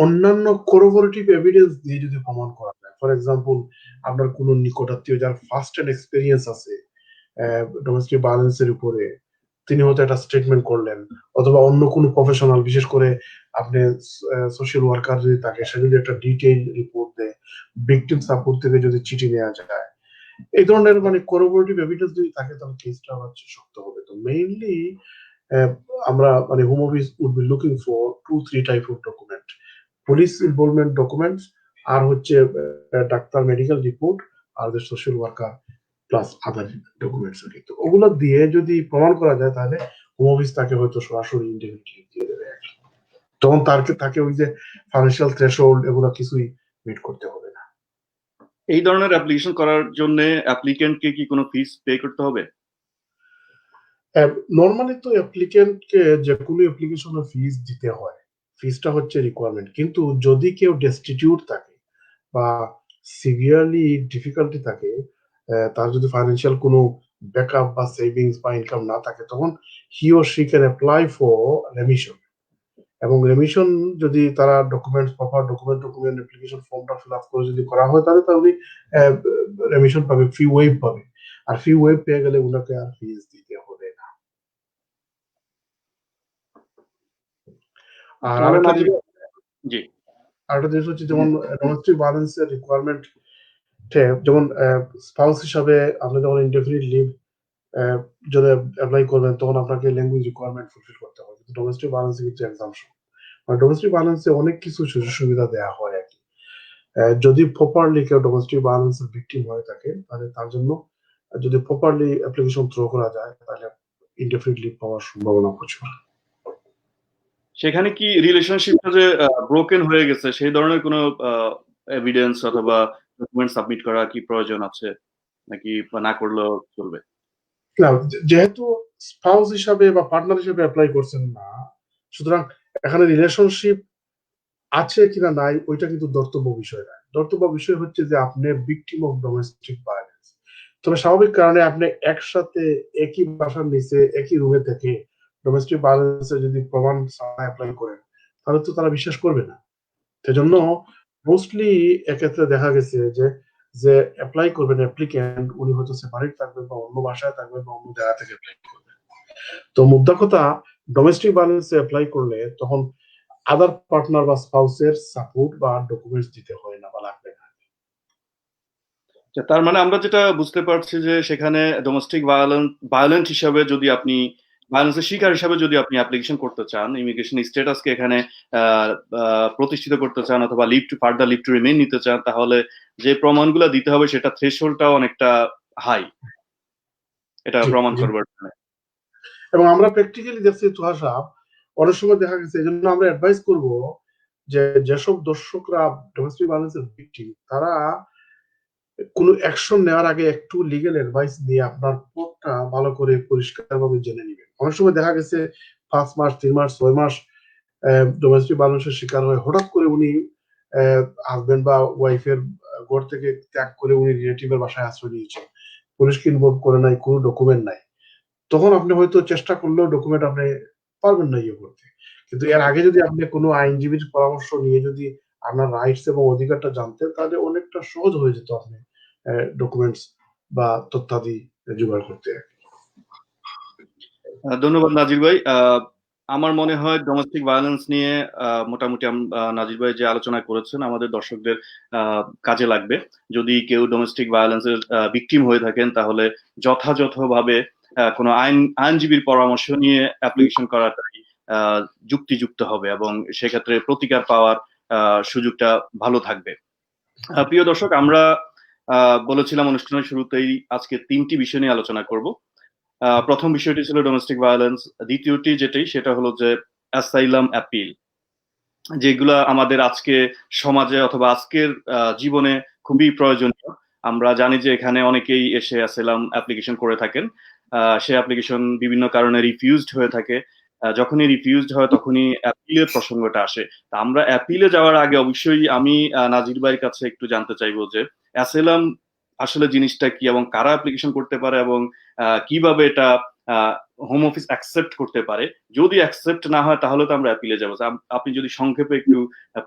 অন্যান্য কোরোবোরেটিভ এভিডেন্স দিয়ে যদি প্রমাণ করা যায়, ফর এক্সাম্পল আপনার কোনো নিকটাত্মীয় যার ফার্স্ট হ্যান্ড এক্সপিরিয়েন্স আছে ডোমেস্টিক ভায়োলেন্সের উপরে, তিনি হয়তো একটা স্টেটমেন্ট করলেন, অথবা অন্য কোনো প্রফেশনাল, বিশেষ করে আপনি সোশ্যাল ওয়ার্কার যদি থাকে, সে যদি একটা ডিটেইল রিপোর্ট দেয়, ভিকটিম সাপোর্ট থেকে যদি চিঠি নেওয়া যায়, এই ধরনের মানে কোরোবোরেটিভ এভিডেন্স যদি থাকে তাহলে কেসটা হচ্ছে শক্ত হবে। তো মেইনলি আমরা মানে Home Office would be looking for 2-3 type of document: police involvement documents, আর হচ্ছে ডাক্তার মেডিকেল রিপোর্ট, আর social worker plus other documents. তো ওগুলো দিয়ে যদি প্রমাণ করা যায় তাহলে হোম অফিস তাকে হয়তো সরাসরি ইন্ডিভিজুয়ালি দিয়ে দেবে। তখন তাকে ওই যে ফাইন্যান্সিয়াল থ্রেশহোল্ড এগুলো কিছুই মিট করতে হবে না। এই ধরনের অ্যাপ্লিকেশন করার জন্য অ্যাপ্লিকেন্টকে কি কোনো ফিস পে করতে হবে? নর্মালি তো অ্যাপ্লিকেন্টকে যে কোনো অ্যাপ্লিকেশনের ফিস দিতে হয়, ফিসটা হচ্ছে রিকোয়ারমেন্ট। কিন্তু যদি কেউ ডেস্টিটিউট থাকে বা সিভিয়ারলি ডিফিকাল্টি থাকে, তার যদি ফাইন্যান্সিয়াল কোনো ব্যাকআপ বা সেভিংস বা ইনকাম না থাকে, তখন he or she can apply for remission. এবং রেমিশন যদি তারা ডকুমেন্টস, প্রপার ডকুমেন্ট অ্যাপ্লিকেশন ফর্মটা ফিল আপ করে যদি করা হয়, তাহলে তাহলে রেমিশন পাবে, ফি ওয়েভ পাবে। আর ফি ওয়েভ পেয়ে গেলে ওনাকে আর ফিস দিতে হবে না। আর তাহলে আরেকটা নাজিব, জিনিস, জি, হচ্ছে যেমন ডোমেস্টিক ভায়োলেন্সের রিকোয়ারমেন্ট, যেমন স্পাউস হিসাবে আপনি যখন ইনডেফিনিট লিভ জন্য অ্যাপ্লাই করবেন, তখন আপনাকে ল্যাঙ্গুয়েজ রিকোয়ারমেন্ট ফুলফিল করতে হবে। কিন্তু ডোমেস্টিক ভায়োলেন্সে কিন্তু এক্সাম্পশন, মানে ডোমেস্টিক ভায়োলেন্সে অনেক কিছু সুযোগ সুবিধা দেওয়া হয় আর কি। যদি প্রপারলি কেউ ডোমেস্টিক ভায়োলেন্সের ভিকটিম হয়ে থাকে, তাহলে তার জন্য যদি প্রপারলি অ্যাপ্লিকেশন থ্রো করা যায়, তাহলে ইনডেফিনিট লিভ পাওয়ার সম্ভাবনা প্রচুর। সেখানে কি রিলেশনশিপটা যে ব্রোকেন হয়ে গেছে সেই ধরনের কোনো এভিডেন্স অথবা ডকুমেন্ট সাবমিট করা কি প্রয়োজন আছে, নাকি না করলেও চলবে? না, যেহেতু স্পাউস হিসাবে বা পার্টনার হিসাবে অ্যাপ্লাই করছেন না, সুতরাং এখানে রিলেশনশিপ আছে কিনা নাই ওইটা কিন্তু ধর্তব্য বিষয় না। ধর্তব্য বিষয় হচ্ছে যে আপনি ভিকটিম অফ ডোমেস্টিক ভায়োলেন্স। তবে স্বাভাবিক কারণে আপনি একসাথে একই বাসার নিচে একই রুমে থেকে ডোমেস্টিক ভায়োলেন্সের যদি প্রমাণ অ্যাপ্লাই করেন, তাহলে তো তারা বিশ্বাস করবে না। সেজন্য মোস্টলি এক্ষেত্রে দেখা গেছে যে যে অ্যাপ্লাই করবেন অ্যাপ্লিক্যান্ট, উনি হয়তো সেপারেট থাকবেন বা অন্য বাসায় থাকবেন বা অন্য জায়গা থেকে অ্যাপ্লাই করবেন। তো মুদ্রা কথা, ডোমেস্টিক ভায়োলেন্সে অ্যাপ্লাই করলে তখন আদার পার্টনার বা স্পাউসের সাপোর্ট বা ডকুমেন্টস দিতে হয় না বা লাগবে না। তার মানে আমরা যেটা বুঝতে পারছি যে সেখানে ডোমেস্টিক ভায়োলেন্ট হিসাবে যদি আপনি ভায়োলেন্সের শিকার হিসাবে যদি আপনি অ্যাপ্লিকেশন করতে চান, ইমিগ্রেশন স্ট্যাটাসকে এখানে প্রতিষ্ঠিত করতে চান অথবা ফার্দার লিভ টু রিমেইন নিতে চান, তাহলে যে প্রমাণগুলো দিতে হবে সেটা থ্রেশহোল্ডটাও অনেকটা হাই এটা প্রমাণ করবার জন্য। এবং আমরা প্র্যাকটিক্যালি দেখছি তুহা সাহেব, অনেক সময় দেখা গেছে, এই জন্য আমরা অ্যাডভাইস করব যে যেসব দর্শকরা ডোমেস্টিক ভায়োলেন্সের ভিকটিম, তারা কোনো অ্যাকশন নেওয়ার আগে একটু লিগ্যাল অ্যাডভাইস নিয়ে আপনার পথটা ভালো করে পরিষ্কারভাবে জেনে নেবেন। অনেক সময় দেখা গেছে 5 মাস, 3 মাস, 6 মাস ডোমেস্টিক ভায়োলেন্সের শিকার হয়ে হঠাৎ করে উনি হাজবেন্ড বা ওয়াইফের ঘর থেকে ত্যাগ করে উনি রিলেটিভের বাসায় আশ্রয় নিয়েছেন, পুলিশকে ইনভলভ করে নাই, কোনো ডকুমেন্ট নাই। তখন আপনি হয়তো চেষ্টা করলেও ডকুমেন্ট আপনি পারবেন না ইয়ে করতে। কিন্তু এর আগে যদি আপনি কোনো আইনজীবীর পরামর্শ নিয়ে যদি আপনার রাইটস এবং অধিকারটা জানতেন, তাহলে অনেকটা সহজ হয়ে যেত আপনি ডকুমেন্টস বা তথ্যাদি জোগাড় করতে। ধন্যবাদ নাজির ভাই। আমার মনে হয় ডোমেস্টিক ভায়োলেন্স নিয়ে মোটামুটি নাজির ভাই যে আলোচনা করেছেন আমাদের দর্শকদের কাজে লাগবে। যদি কেউ ডোমেস্টিক ভায়োলেন্সের ভিকটিম হয়ে থাকেন, তাহলে যথাযথভাবে কোনো আইনজীবীর পরামর্শ নিয়ে অ্যাপ্লিকেশন করাটাই যুক্তিযুক্ত হবে এবং সেক্ষেত্রে প্রতিকার পাওয়ার সুযোগটা ভালো থাকবে। প্রিয় দর্শক, আমরা বলেছিলাম অনুষ্ঠানের শুরুতেই আজকে 3টি বিষয় নিয়ে আলোচনা করব। প্রথম বিষয়টি ছিল ডোমেস্টিক ভায়োলেন্স, দ্বিতীয়টি যেটি সেটা হলো যে অ্যাসাইলাম অ্যাপিল, যেগুলা আমাদের আজকে সমাজে অথবা আজকের জীবনে খুবই প্রয়োজনীয়। আমরা জানি যে এখানে অনেকেই এসে অ্যাসাইলাম অ্যাপ্লিকেশন করে থাকেন, সে অ্যাপ্লিকেশন বিভিন্ন কারণে রিফিউজড হয়ে থাকে। যখনই রিফিউজড হয় তখনই অ্যাপিলের প্রসঙ্গটা আসে। তা আমরা অ্যাপিলে যাওয়ার আগে অবশ্যই আমি নাজির ভাইয়ের কাছে একটু জানতে চাইবো যে অ্যাসাইলাম আসলে জিনিসটা কি এবং কারা অ্যাপ্লিকেশন করতে পারে এবং কিভাবে এটা হোম অফিস অ্যাকসেপ্ট করতে পারে। যদি অ্যাকসেপ্ট না হয় তাহলে তো আমরা অ্যাপিলে যাবো। আপনি যদি সংক্ষেপে একটু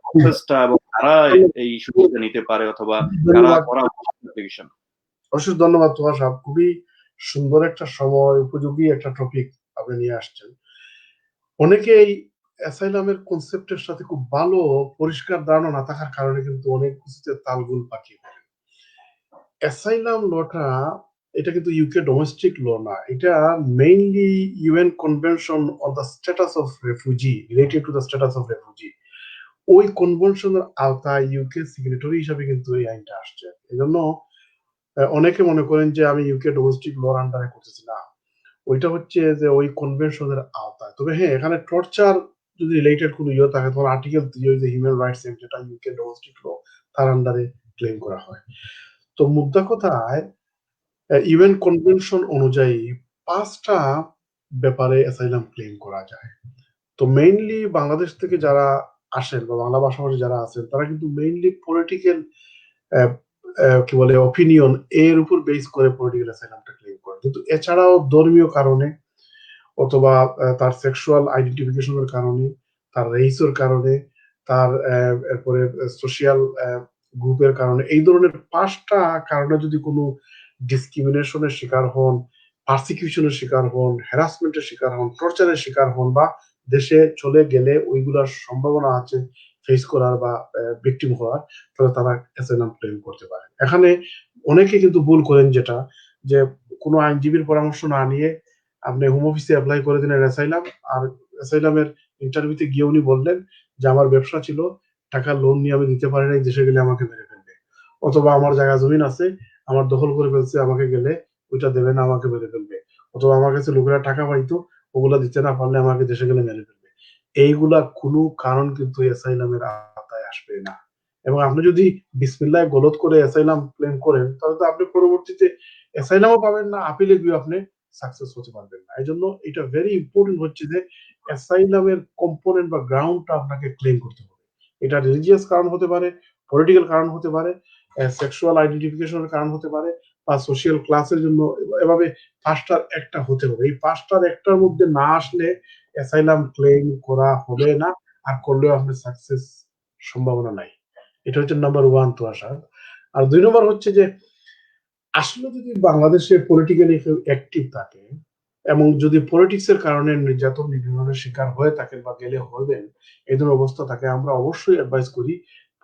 প্রসেসটা এবং কারা এই সুবিধা নিতে পারে অথবা কারা করা অ্যাপ্লিকেশন। অশেষ ধন্যবাদ তোমার সাহেব, খুবই সুন্দর একটা সময় উপযোগী একটা টপিক আপনি নিয়ে আসছেন। অনেকেই অ্যাসাইলামের কনসেপ্টের সাথে খুব ভালো পরিষ্কার ধারণা না থাকার কারণে কিন্তু অনেক কিছুতে তালগোল পাকিয়ে ফেলে। অ্যাসাইলাম লটা এটা কিন্তু ইউকে ডোমেস্টিক ল না, এটা mainly UN convention on the status of refugee, related to the status of refugee. ওই কনভেনশনের আওতায় ইউকে সিগনেটরি হিসাবে কিন্তু এই আইনটা আসছে। এজন্য অনেকে মনে করেন যে আমি ইউকে ডোমেস্টিক লর আন্ডারে করতেছি না, ওইটা হচ্ছে যে ওই কনভেনশনের আওতায়। তবে হ্যাঁ, এখানে টর্চার যদি রিলেটেড কোনো ইয়ে থাকে তখন আর্টিকেল 3 যে হিউম্যান রাইটস এক্ট, যেটা ইউকে ডোমেস্টিক ল, তার আন্ডারে ক্লেম করা হয়। তো মুদ্রা কথায় ইউএন কনভেনশন অনুযায়ী 5টা ব্যাপারে অ্যাসাইলাম ক্লেম করা যায়। তো মেইনলি বাংলাদেশ থেকে যারা আসেন বা বাংলা ভাষাভাষী যারা আছেন তারা কিন্তু মেইনলি পলিটিক্যাল কি বলে অপিনিয়ন এর উপর বেস করে পলিটিক্যাল অ্যাসাইলামটা ক্লেম করে। কিন্তু এছাড়াও ধর্মীয় কারণে অথবা তার সেক্সুয়াল আইডেন্টিফিকেশনের কারণে, তার রেইসের কারণে, তার এরপরে সোশ্যাল গ্রুপের কারণে, এই ধরনের 5টা কারণে যদি কোনো ডিসক্রিমিনেশনের শিকার হন, পারসিকিউশনের শিকার হন, হ্যারাসমেন্টের শিকার হন, টর্চারের শিকার হন বা দেশে চলে গেলে ওইগুলার সম্ভাবনা আছে ফেস করার বা ভিকটিম হওয়ার, তাহলে তারা অ্যাসাইলাম ক্লেম করতে পারে। এখানে অনেকে কিন্তু ভুল করেন যেটা, যে কোনো আইনজীবীর পরামর্শ না নিয়ে আপনি হোম অফিসে অ্যাপ্লাই করে দিলেন অ্যাসাইলাম, আর অ্যাসাইলামের ইন্টারভিউতে গিয়ে উনি বললেন যে আমার ব্যবসা ছিল, টাকা লোন নিয়ে আমি দিতে পারি নাই, দেশে গেলে আমাকে মেরে ফেলবে, অথবা আমার জায়গা জমিন আছে আমার দখল করে ফেলছে, আমাকে গেলে ওইটা দেবে না, আমাকে মেরে ফেলবে, অথবা আমার কাছে লোকেরা টাকা পাইতো, ওগুলা দিতে না পারলে আমাকে দেশে গেলে মেরে ফেলবে। এইগুলা কোনো কারণ কিন্তু অ্যাসাইলামের আওতায় আসবে না। এবং আপনি যদি বিসমিল্লাহ গলত করে অ্যাসাইলাম ক্লেম করেন তাহলে তো আপনি পরবর্তীতে অ্যাসাইলামও পাবেন না, আপিলে গিয়ে আপনি সাকসেস হতে পারবেন না। এই জন্য এটা ভেরি ইম্পর্টেন্ট হচ্ছে যে অ্যাসাইলামের কম্পোনেন্ট বা গ্রাউন্ডটা আপনাকে ক্লেম করতে হবে। এটা রিলিজিয়াস কারণ হতে পারে, পলিটিক্যাল কারণ হতে পারে, সেক্সুয়াল আইডেন্টিফিকেশনের কারণ হতে পারে, বা সোশ্যাল ক্লাসের জন্য, এভাবে 5টার একটা হতে হবে। এই 5টার একটার মধ্যে না আসলে অ্যাসাইলাম ক্লেম করা হবে না, আর করলেও আপনার সাকসেস সম্ভাবনা নাই। এটা হচ্ছে নাম্বার 1 তো আসা। আর 2 নম্বর হচ্ছে যে আসলে যদি বাংলাদেশে পলিটিক্যালি কেউ অ্যাক্টিভ থাকে এবং যদি পলিটিক্স এর কারণে নির্যাতন নিপীড়নের শিকার হয়ে থাকেন বা গেলে হবেন, এই ধরনের অবস্থা থাকে, আমরা অবশ্যই অ্যাডভাইস করি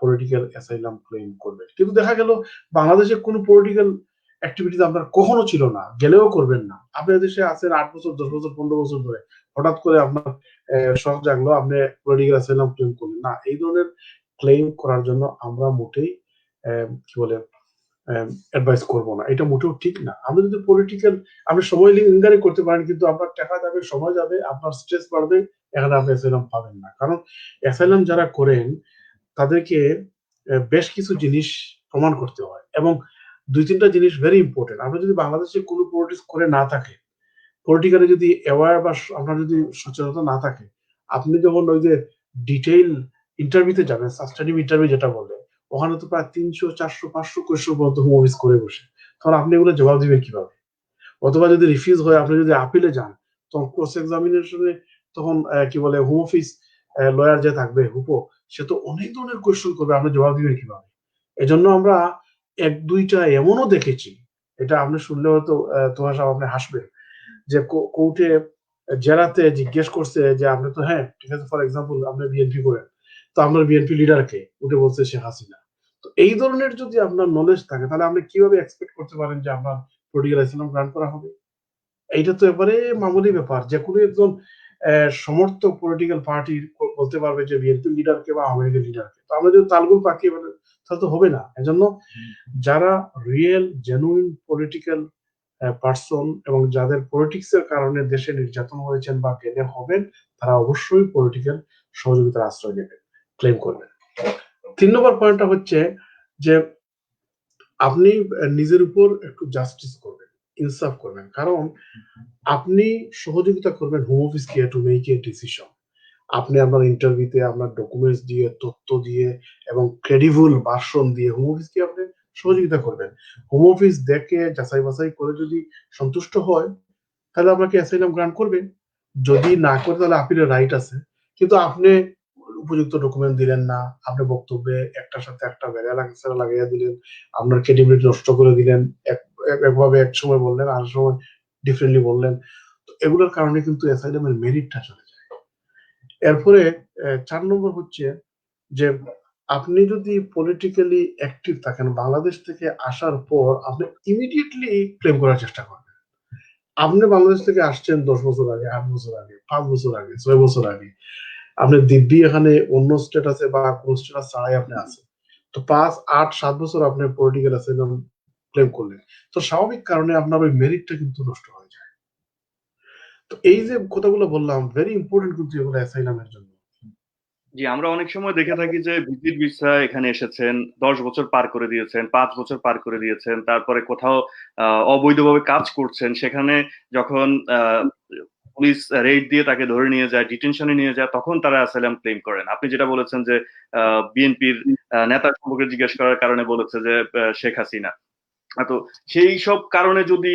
পলিটিক্যাল অ্যাসাইলাম ক্লেম করবে। কিন্তু দেখা গেল বাংলাদেশে কোনো পলিটিক্যাল অ্যাক্টিভিটিস আপনার কখনো ছিল না, গেলেও করবেন না। আপনি দেশে আছেন 8 বছর, 10 বছর, 15 বছর ধরে, হঠাৎ করে আপনার শখ জাগলো, আপনি পলিটিক্যাল অ্যাসাইলাম ক্লেম করলেন না। এই ধরনের ক্লেম করার জন্য আমরা মোটেই কি বলে অ্যাডভাইস করব না। এটা মোটেও ঠিক না। আমরা যদি পলিটিক্যাল, আপনি সময় লিঙ্গারি করতে পারেন কিন্তু আপনার টাকা যাবে, সময় যাবে, আপনার স্ট্রেস বাড়বে, এখানে আপনি অ্যাসাইলাম পাবেন না। কারণ অ্যাসাইলাম যারা করেন তাদেরকে বেশ কিছু জিনিস প্রমাণ করতে হয় এবং 2-3টা জিনিস ভেরি ইম্পর্টেন্ট। আপনি যদি বাংলাদেশে কোনো পলিটিক্স করে না থাকে, পলিটিক্যালি যদি অ্যাওয়ার বা আপনার যদি সচেতনতা না থাকে, আপনি যখন ওই যে ডিটেইল ইন্টারভিউতে যাবেন, সাবস্টেটিভ ইন্টারভিউ যেটা বলে, ওখানে তো প্রায় 300, 400, 500 কোয়েশ্চেন পর্যন্ত হোম অফিস করে বসে। তখন আপনি এগুলো জবাব দিবেন কিভাবে? অথবা যদি রিফিউজ হয়, আপনি যদি আপিলে যান, তখন ক্রস এক্সামিনেশনে তখন কি বলে হোম অফিস লয়ার যে থাকবে হুপো, সে তো অনেক ধরনের কোয়েশ্চেন করবে, আপনি জবাব দিবেন কিভাবে? এজন্য আমরা 1-2টা এমনও দেখেছি, এটা আপনি শুনলে হয়তো তোহা সাহেব আপনি হাসবেন, যে কোর্টে জেরাতে জিজ্ঞেস করছে যে আপনি তো, হ্যাঁ ঠিক আছে, ফর এক্সাম্পল আপনি বিএনপি করেন, তো আপনার বিএনপি লিডার কে? উঠে বলছে শেখ হাসিনা। তো এই ধরনের যদি আপনার নলেজ থাকে তাহলে আপনি কিভাবে এক্সপেক্ট করতে পারেন যে আপনার পলিটিক্যাল অ্যাসাইলাম গ্রান্ট করা হবে? এইটা তো এবারে মামুলি ব্যাপার। যে কোনো একজন সমর্থক পলিটিক্যাল পার্টির বলতে পারবে যে বিএনপি লিডারকে বা আওয়ামী লীগের লিডারকে। তো আমরা যদি তালগোল পাকিয়ে বলি তাহলে তো হবে না। এজন্য যারা রিয়েল জেনুইন পলিটিক্যাল পার্সন এবং যাদের পলিটিক্স এর কারণে দেশে নির্যাতন হয়েছেন বা গেলে হবেন, তারা অবশ্যই পলিটিক্যাল সহযোগিতার আশ্রয় নেবেন, ক্লেম করবেন। 3 নম্বর পয়েন্টটা হচ্ছে যে আপনি নিজের উপর একটু জাস্টিস করবেন, ইনসাফ করবেন। কারণ আপনি সহযোগিতা করবেন হোম অফিসকে টু মেক এ ডিসিশন। আপনি আপনার ইন্টারভিউতে আপনার ডকুমেন্টস দিয়ে, তথ্য দিয়ে এবং ক্রেডিবল ভার্সন দিয়ে হোম অফিসকে আপনি সহযোগিতা করবেন। হোম অফিস দেখে যাচাই বাছাই করে যদি সন্তুষ্ট হয় তাহলে আপনাকে অ্যাসাইলাম গ্রান্ট করবে। যদি না করে তাহলে আপিলের রাইট আছে। কিন্তু আপনি উপযুক্ত ডকুমেন্ট দিলেন না, আপনি বক্তব্যে একটার সাথে একটা ভেড়া লাগাইয়া দিলেন, আপনার ক্রেডিবিলিটি নষ্ট করে দিলেন, একভাবে এক সময় বললেন আর সময় ডিফারেন্টলি বললেন। তো এগুলোর কারণে কিন্তু অ্যাসাইলামের মেরিটটা চলে যায়। এরপরে 4 নম্বর হচ্ছে যে আপনি যদি পলিটিক্যালি অ্যাক্টিভ থাকেন, বাংলাদেশ থেকে আসার পর আপনি ইমিডিয়েটলি ক্লেম করার চেষ্টা করবেন। আপনি বাংলাদেশ থেকে আসছেন 10 বছর আগে, 8 বছর আগে, 5 বছর আগে, 6 বছর আগে। আপনি দিব্যি এখানে অন্য স্ট্যাটাসে বা কোন স্ট্যাটাস ছাড়াই আপনি আছেন। তো 5, 8, 7 বছর আপনি পলিটিক্যাল অ্যাসাইলাম ক্লেম করলেন। তো স্বাভাবিক কারণে আপনার ওই মেরিটটা কিন্তু নষ্ট হয়ে যায়। তো এই যে কথাগুলো বললাম ভেরি ইম্পর্টেন্ট কিন্তু এগুলো অ্যাসাইলামের জন্য। জি, আমরা অনেক সময় দেখে থাকি যে ভিজিট ভিসা এখানে এসেছেন, 10 বছর পার করে দিয়েছেন, 5 বছর পার করে দিয়েছেন। তারপরে কোথাও অবৈধভাবে কাজ করছেন। সেখানে যখন পুলিশ রেইড দিয়ে তাকে ধরে নিয়ে যায়, ডিটেনশনে নিয়ে যায়, তখন তারা অ্যাসাইলাম ক্লেম করেন। আপনি যেটা বলেছেন যে বিএনপির নেতা সম্পর্কে জিজ্ঞেস করার কারণে বলেছে যে শেখ হাসিনা। তো সেই সব কারণে যদি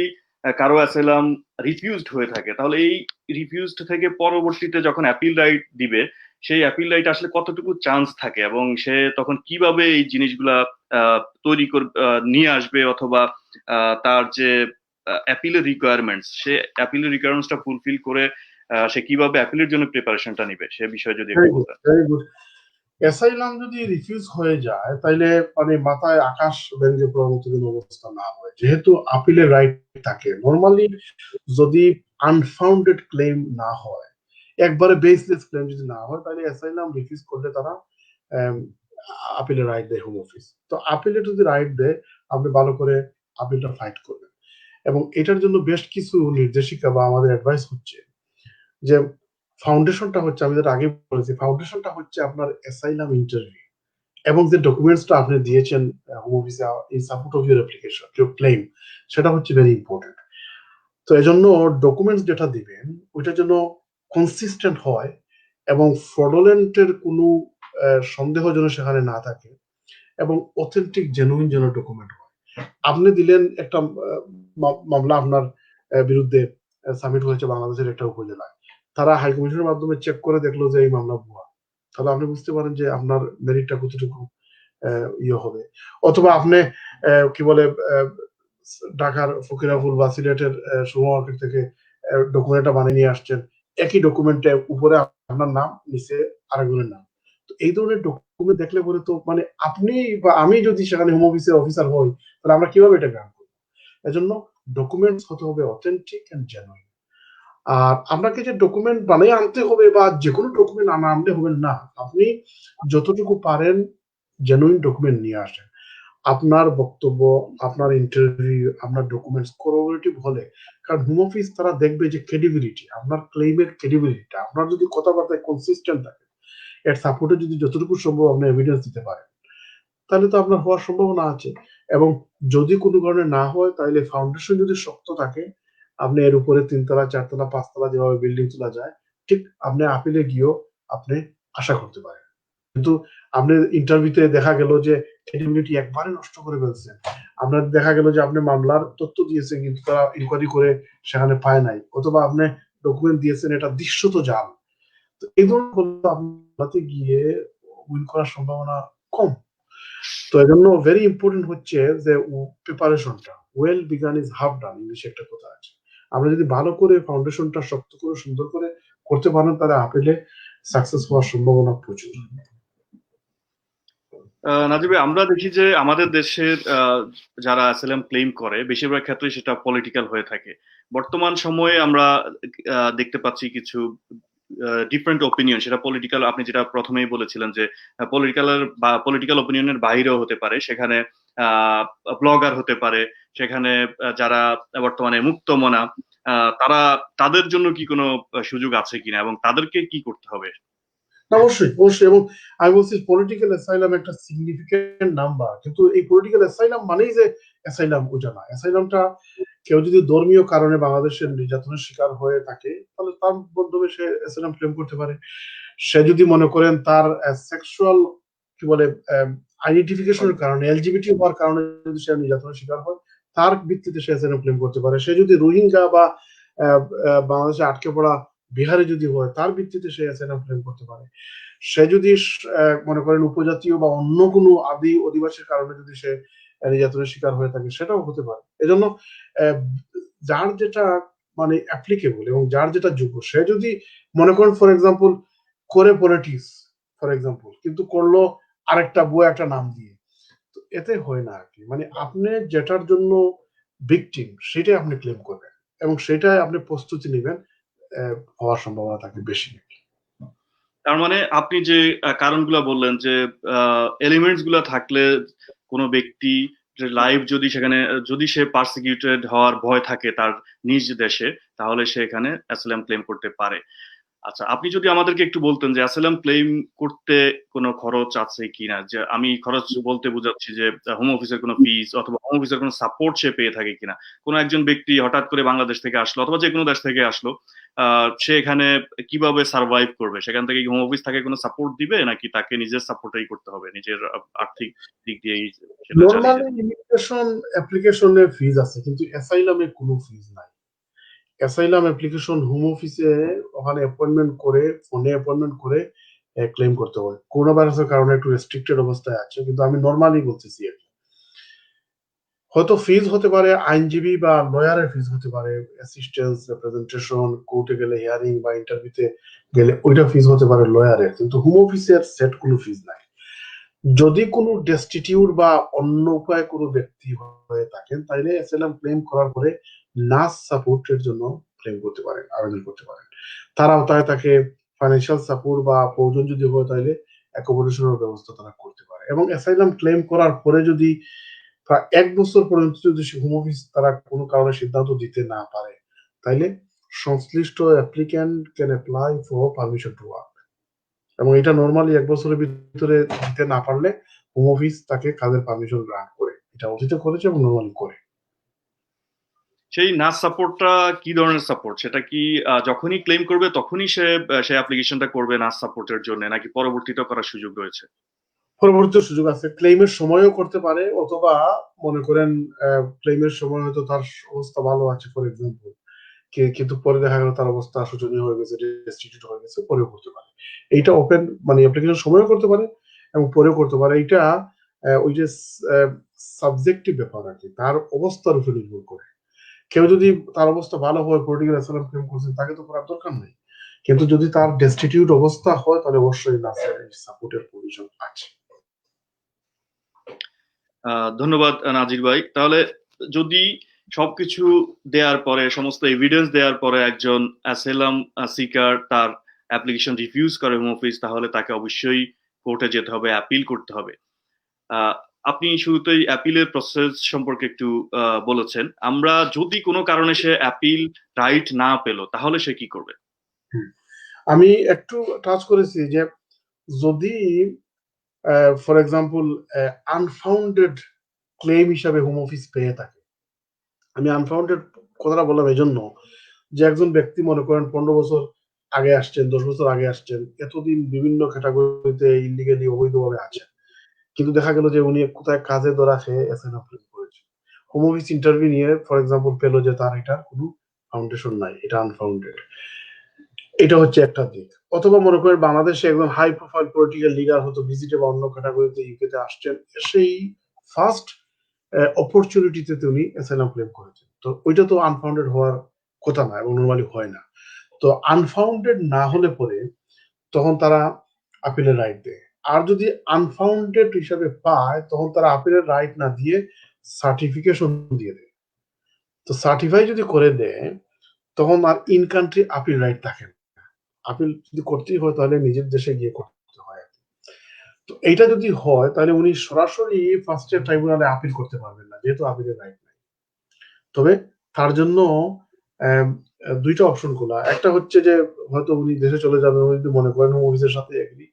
কারো অ্যাসাইলাম রিফিউজড হয়ে থাকে, তাহলে এই রিফিউজড থেকে পরবর্তীতে যখন অ্যাপিল রাইট দিবে, সেই অ্যাপিল রাইট আসলে কতটুকু চান্স থাকে এবং সে তখন কিভাবে এই জিনিসগুলা তৈরি করে নিয়ে আসবে, অথবা তার যে অ্যাপিলের রিকোয়ারমেন্টস, সে অ্যাপিলের রিকোয়ারমেন্টসটা ফুলফিল করে সে কিভাবে অ্যাপিলের জন্য প্রিপারেশনটা নিবে, সে বিষয়ে যদি একটু ভেরি গুড, বলতেন। Very good. অ্যাসাইলাম যদি রিফিউজ হয়ে যায় তাইলে মানে মাথায় আকাশ ভেঙে পড়ার মতো কোনো অবস্থা না হয়। যেহেতু আপিলের রাইট থাকে নরমালি, যদি আনফাউন্ডেড ক্লেম না হয়, একবারে বেসলেস ক্লেম যদি না হয়, তাহলে অ্যাসাইলাম রিফিউজ করলে তারা আপিলের রাইট দেয় হোম অফিস। তো আপিলে যদি রাইট দেয়, আপনি ভালো করে আপিলটা ফাইট করবেন। এবং এটার জন্য বেশ কিছু নির্দেশিকা বা আমাদের অ্যাডভাইস হচ্ছে যে ফাউন্ডেশনটা হচ্ছে, আমি যেটা আগে বলেছি, ফাউন্ডেশনটা হচ্ছে আপনার অ্যাসাইলাম ইন্টারভিউ এবং যে ডকুমেন্টসটা আপনি দিয়েছেন হোম অফিসে in support of your application, your claim, সেটা হচ্ছে ভেরি ইম্পর্টেন্ট। তো এজন্য ডকুমেন্টস যেটা দিবেন ওইটা যেন কনসিস্টেন্ট হয় এবং ফ্রডুলেন্টের কোনো সন্দেহ যেন সেখানে না থাকে এবং অথেন্টিক জেনুইন যেন ডকুমেন্ট হয়। আপনি দিলেন একটা মামলা আপনার বিরুদ্ধে সাবমিট হয়েছে বাংলাদেশের একটা উপজেলায়, তারা হাইকমিশনের মাধ্যমে চেক করে দেখলো যে এই মামলা ভুয়া, তাহলে আপনি বুঝতে পারেন যে আপনার মেরিটটা কতটুকু ইয়ে হবে। অথবা আপনি কি বলে ঢাকার ফকিরাপুর বা সিলেটের সুপার মার্কেট থেকে ডকুমেন্টটা বানিয়ে নিয়ে আসছেন, একই ডকুমেন্টে উপরে আপনার নাম, নিচে আরেকজনের নাম। তো এই ধরনের ডকুমেন্ট দেখলে পরে তো মানে আপনি বা আমি যদি সেখানে হোম অফিসের অফিসার হই, তাহলে আমরা কিভাবে এটা গ্রান্ট করবো? এজন্য ডকুমেন্টস হতে হবে অথেন্টিক এন্ড জেনুইন। আর আপনাকে যে ডকুমেন্ট বানিয়ে আনতে হবে বা যে কোনো ডকুমেন্ট আনলে হবে না, আপনি যতটুকু পারেন জেনুইন ডকুমেন্ট নিয়ে আসেন। আপনার বক্তব্য, আপনার ইন্টারভিউ, আপনার ডকুমেন্টস কোঅপারেটিভ হলে, কারণ হোম অফিস তারা দেখবে যে ক্রেডিবিলিটি, আপনার ক্লেইমের ক্রেডিবিলিটি, আপনার যদি কথাবার্তায় কনসিস্টেন্ট থাকে, এর সাপোর্টে যদি যতটুকু সম্ভব আপনি এভিডেন্স দিতে পারেন, তাহলে তো আপনার হওয়ার সম্ভাবনা আছে। এবং যদি কোনো কারণে না হয়, তাহলে ফাউন্ডেশন যদি শক্ত থাকে, আপনি এর উপরে 3 তলা, 4 তলা, 5 তলা যেভাবে বিল্ডিং তোলা যায়, ঠিক আপনি আপিলে গিয়েও আপনি আশা করতে পারেন। কিন্তু আপনি ইন্টারভিউতে দেখা গেল যে ক্রেডিবিলিটি একবারে নষ্ট করে ফেলছেন। আপনার দেখা গেল যে আপনি মামলার তথ্য দিয়েছেন কিন্তু তারা ইনকোয়ারি করে সেখানে পায় নাই। অথবা আপনি ডকুমেন্ট দিয়েছেন এটা দৃশ্যত জাল। তো এই ধরনের আপনাকে গিয়ে উইন করার সম্ভাবনা কম। তো এজন্য ভেরি ইম্পর্টেন্ট হচ্ছে যে প্রিপারেশনটা, ওয়েল বিগান ইজ হাফ ডান, ইংলিশে একটা কথা আছে। আমরা যদি ভালো করে ফাউন্ডেশনটা শক্ত করে সুন্দর করে করতে পারেন, তাহলে আপিলে সাকসেস হওয়ার সম্ভাবনা প্রচুর। নাজিব ভাই, আমরা দেখি যে আমাদের দেশের যারা অ্যাসাইলাম ক্লেম করে বেশিরভাগ ক্ষেত্রে সেটা পলিটিক্যাল হয়ে থাকে। বর্তমান সময়ে আমরা দেখতে পাচ্ছি কিছু ডিফারেন্ট ওপিনিয়ন, সেটা পলিটিক্যাল, আপনি যেটা প্রথমেই বলেছিলেন যে পলিটিক্যাল ওপিনিয়নের বাইরেও হতে পারে, সেখানে ব্লগার হতে পারে, সেখানে যারা বর্তমানে মুক্তমনা, তারা, তাদের জন্য কি কোনো সুযোগ আছে কিনা এবং তাদেরকে কি করতে হবে? অবশ্যই, অবশ্যই। এবং আমি বলছি পলিটিক্যাল অ্যাসাইলাম একটা সিগনিফিকেন্ট নাম্বার, কিন্তু এই পলিটিক্যাল অ্যাসাইলাম মানেই যে অ্যাসাইলাম ওটা না। অ্যাসাইলামটা কেউ যদি ধর্মীয় কারণে বাংলাদেশের নির্যাতনের শিকার হয়ে থাকে তাহলে তার মাধ্যমে সে অ্যাসাইলাম ক্লেম করতে পারে। সে যদি মনে করেন তার সেক্সুয়াল কি বলে আইডেন্টিফিকেশনের কারণে, এলজিবিটি হওয়ার কারণে যদি সে নির্যাতনের শিকার হয়, তার ভিত্তিতে সে অ্যাসাইলাম ক্লেম করতে পারে। সে যদি রোহিঙ্গা বা বাংলাদেশে আটকে পড়া বিহারে যদি হয়, তার ভিত্তিতে সে অ্যাসাইলাম ক্লেম করতে পারে। সে যদি মনে করেন উপজাতীয় বা অন্য কোনো আদি অধিবাসীর কারণে যদি সে নির্যাতনের শিকার হয়ে থাকে, সেটাও হতে পারে। এজন্য আহ, যার যেটা মানে অ্যাপ্লিকেবল এবং যার যেটা যোগ্য, সে যদি মনে করেন ফর এক্সাম্পল করে পলিটিক্স ফর এক্সাম্পল, কিন্তু করলো আরেকটা বই একটা নাম দিয়ে, তো এতে হয় না আর কি। মানে আপনি যেটার জন্য ভিকটিম সেটাই আপনি ক্লেম করবেন এবং সেটাই আপনি প্রস্তুতি নেবেন, হওয়ার সম্ভাবনা থাকে বেশি। তার মানে আপনি যে কারণগুলো বললেন যে এলিমেন্টস গুলা থাকলে কোনো ব্যক্তি লাইভ যদি সেখানে যদি সে পারসিকিউটেড হওয়ার ভয় থাকে তার নিজ দেশে, তাহলে সে এখানে অ্যাসাইলাম ক্লেম করতে পারে। আচ্ছা, আপনি যদি আমাদেরকে একটু বলতেন যে অ্যাসাইলাম ক্লেম করতে কোনো খরচ আছে কিনা, যে আমি খরচ বলতে বোঝাচ্ছি যে হোম অফিসের কোনো ফিস অথবা হোম অফিসের কোনো সাপোর্ট সে পেয়ে থাকে কিনা। কোনো একজন ব্যক্তি হঠাৎ করে বাংলাদেশ থেকে আসলো অথবা যে কোনো দেশ থেকে আসলো, সে এখানে কিভাবে সার্ভাইভ করবে? সেখান থেকে হোম অফিস তাকে কোনো সাপোর্ট দিবে নাকি তাকে নিজের সাপোর্টই করতে হবে, নিজের আর্থিক দিক দিয়েই সেটা চালিয়ে নর্মালি যেতে? ইমিগ্রেশন অ্যাপ্লিকেশনে ফিজ আছে, কিন্তু অ্যাসাইলামে কোনো ফিজ নাই। অ্যাসাইলাম অ্যাপ্লিকেশন হোম অফিসে ওখানে অ্যাপয়েন্টমেন্ট করে, ফোনে অ্যাপয়েন্টমেন্ট করে ক্লেম করতে হয়। করোনা ভাইরাসের কারণে একটু রেস্ট্রিক্টেড অবস্থায় আছে, কিন্তু আমি নর্মালি বলতেছি আর কি। হয়তো ফিজ হতে পারে আইনজীবী বা লয়ারের ফিজ হতে পারে, অ্যাসিস্ট্যান্স, রিপ্রেজেন্টেশন, কোর্টে গেলে, হিয়ারিং বা ইন্টারভিউতে গেলে ওইটা ফিজ হতে পারে লয়ারের, কিন্তু হোম অফিসের সেট কোনো ফিজ নাই। যদি কোনো ডেস্টিটিউট বা অন্য উপায়ে কোনো ব্যক্তি হয়ে থাকেন, তাইলে অ্যাসাইলাম ক্লেম করার পরে নার্স সাপোর্টের জন্য ক্লেম করতে পারেন, আবেদন করতে পারেন। তারাও তাই তাকে ফাইন্যান্সিয়াল সাপোর্ট বা প্রয়োজন যদি হয় তাহলে অ্যাকোমোডেশনের ব্যবস্থা তারা করতে পারে। এবং অ্যাসাইলাম ক্লেম করার পরে যদি প্রায় ১ বছর পর্যন্ত যদি হোম অফিস তারা কোনো কারণে সিদ্ধান্ত দিতে না পারে, তাইলে সংশ্লিষ্ট applicant can apply for permission to work. এবং এটা নর্মালি ১ বছরের ভিতরে দিতে না পারলে হোম অফিস তাকে কাজের পারমিশন গ্রান্ট করে। এটা অতীতে করেছে এবং নর্মালি করে। সেই নার্স সাপোর্টটা কি ধরনের সাপোর্ট? সেটা কি যখনই ক্লেম করবে তখনই সে সে অ্যাপ্লিকেশনটা করবে নার্স সাপোর্টের জন্য, নাকি পরবর্তীতে করার সুযোগ রয়েছে? পরবর্তী সুযোগ আছে, ক্লেইমের সময়ও করতে পারে, অথবা মনে করেন ক্লেইমের সময় হয়তো তার অবস্থা ভালো আছে ফর এক্সাম্পল, কিন্তু পরে দেখা গেল তার অবস্থা শোচনীয় হয়ে গেছে, ডেস্টিটিউট হয়ে গেছে, পরেও করতে পারে। এইটা ওপেন, মানে অ্যাপ্লিকেশন সময়ও করতে পারে এবং পরেও করতে পারে। এইটা ওই যে সাবজেক্টিভ ব্যাপার আর কি, তার অবস্থার উপর নির্ভর করে। কেউ যদি তার অবস্থা ভালো হয়, পলিটিক্যাল অ্যাসাইলাম ক্লেম করছেন, তাকে তো করার দরকার নেই। কিন্তু যদি তার ডেস্টিটিউট অবস্থা হয়, তাহলে অবশ্যই নার্সের সাপোর্টের প্রয়োজন আছে। ধন্যবাদ নাজির ভাই। তাহলে যদি সবকিছু দেওয়ার পরে, সমস্ত এভিডেন্স দেওয়ার পরে একজন অ্যাসাইলাম সিকার তার অ্যাপ্লিকেশন রিফিউজ করে হোম অফিস, তাহলে তাকে অবশ্যই কোর্টে যেতে হবে, অ্যাপিল করতে হবে। আহ, আপনি শুরুতেই অ্যাপিলের প্রসেস সম্পর্কে একটু বলেছেন। আমরা যদি কোনো কারণে সে অ্যাপিল রাইট না পেল, তাহলে সে কি করবে? আমি একটু টাচ করেছি যে যদি ফর এক্সাম্পল আনফাউন্ডেড ক্লেম হিসাবে হোম অফিস পেয়ে থাকে। আমি আনফাউন্ডেড কথাটা বললাম এই জন্য যে একজন ব্যক্তি মনে করেন ১৫ বছর আগে আসছেন, ১০ বছর আগে আসছেন, এতদিন বিভিন্ন ক্যাটাগরিতে ইলিগালি অবৈধভাবে আছেন, কিন্তু দেখা গেল যে উনি কোথায় কাজে ধরা খেয়ে অ্যাসাইলাম ক্লেম করেছেন। হোম অফিস ইন্টারভিউ নিয়ে ফর এক্সাম্পল পেলো যে তার এটার কোনো ফাউন্ডেশন নাই, এটা আনফাউন্ডেড। এটা হচ্ছে একটা দিক। অথবা মনে করেন বাংলাদেশে একজন হাই প্রোফাইল পলিটিক্যাল লিডার হয়তো ভিজিটে বা অন্য ক্যাটাগরিতে ইউকেতে আসছেন, সেই ফার্স্ট অপরচুনিটিতে উনি অ্যাসাইলাম ক্লেম করেছেন, তো ওইটা তো আনফাউন্ডেড হওয়ার কথা না এবং নর্মালি হয় না। তো আনফাউন্ডেড না হলে পরে তখন তারা আপিলের রাইট দেয়। আর যদি আনফাউন্ডেড হিসাবে পায় তখন তারা আপিলের রাইট না দিয়ে সার্টিফিকেশন দিয়ে দেয়। তো সার্টিফাই যদি করে দেয় তখন আর ইন কান্ট্রি আপিল রাইট থাকে না। আপিল যদি করতেই হয় তাহলে নিজের দেশে গিয়ে করতে হয়। তো এইটা যদি হয় তাহলে উনি সরাসরি ফার্স্ট ইয়ার ট্রাইব্যুনালে আপিল করতে পারবেন না, যেহেতু আপিলের রাইট নাই। তবে তার জন্য দুইটা অপশন খোলা। একটা হচ্ছে যে হয়তো উনি দেশে চলে যাবেন, উনি যদি মনে করেন হোম অফিসের সাথে এগ্রি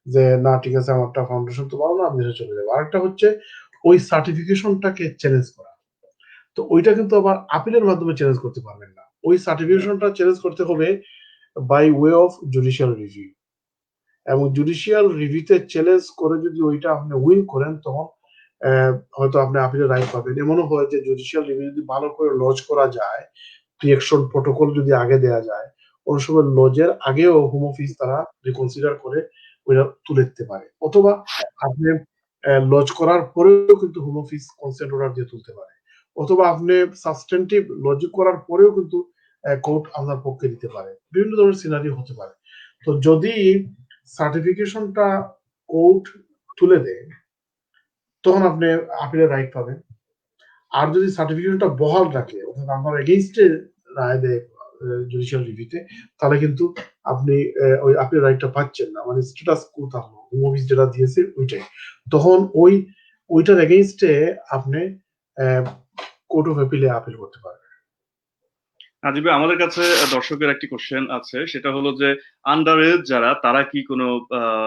যে না ঠিক আছে আমারটা ফাউন্ডেশন তো পাবো না, আমি দেশে চলে যাবো। আরেকটা হচ্ছে ওই সার্টিফিকেশনটাকে চ্যালেঞ্জ করা। তো ওইটা কিন্তু আবার আপিলের মাধ্যমে চ্যালেঞ্জ করতে পারবেন না। ওই সার্টিফিকেশনটা চ্যালেঞ্জ করতে হবে by way of judicial review, এবং জুডিশিয়াল রিভিউতে চ্যালেঞ্জ করে যদি ওইটা আপনি উইন করেন তখন হয়তো আপনি আপিলের রাইট পাবেন। এমনও হয় যে জুডিশিয়াল রিভিউ যদি ভালো করে লজ করা যায়, প্রিএকশন প্রটোকল যদি আগে দেয়া যায়, অনেক সময় লজের আগেও হোম অফিস তারা রিকনসিডার করে ওইটা তুলে দিতে পারে, অথবা আপনি লজ করার পরেও কিন্তু হোম অফিস কনসেন্ট অর্ডার দিয়ে তুলতে পারে, অথবা আপনি সাবস্টেন্টিভ লজ করার পরেও কিন্তু কোর্ট আপনার পক্ষে দিতে পারে। বিভিন্ন ধরনের সিনারিও হতে পারে। তো যদি সার্টিফিকেশনটা কোর্ট তুলে দেয় তখন আপনি আপিলের রাইট পাবেন। আর যদি সার্টিফিকেশনটা বহাল রাখে, অর্থাৎ আপনার এগেইনস্টে রায় দেয় জুডিশিয়াল রিভিউতে, তাহলে কিন্তু আপনি ওই আপিলের রাইটটা পাচ্ছেন না, মানে স্ট্যাটাস কো থাকলো, হোম অফিস যেটা দিয়েছে ওইটাই। তখন ওইটার এগেইনস্টে আপনি কোর্ট অফ অ্যাপিলে আপিল করতে পারবেন। আজিবে আমাদের কাছে দর্শকের একটি কোশ্চেন আছে, সেটা হলো যে আন্ডার এজ যারা, তারা কি কোনো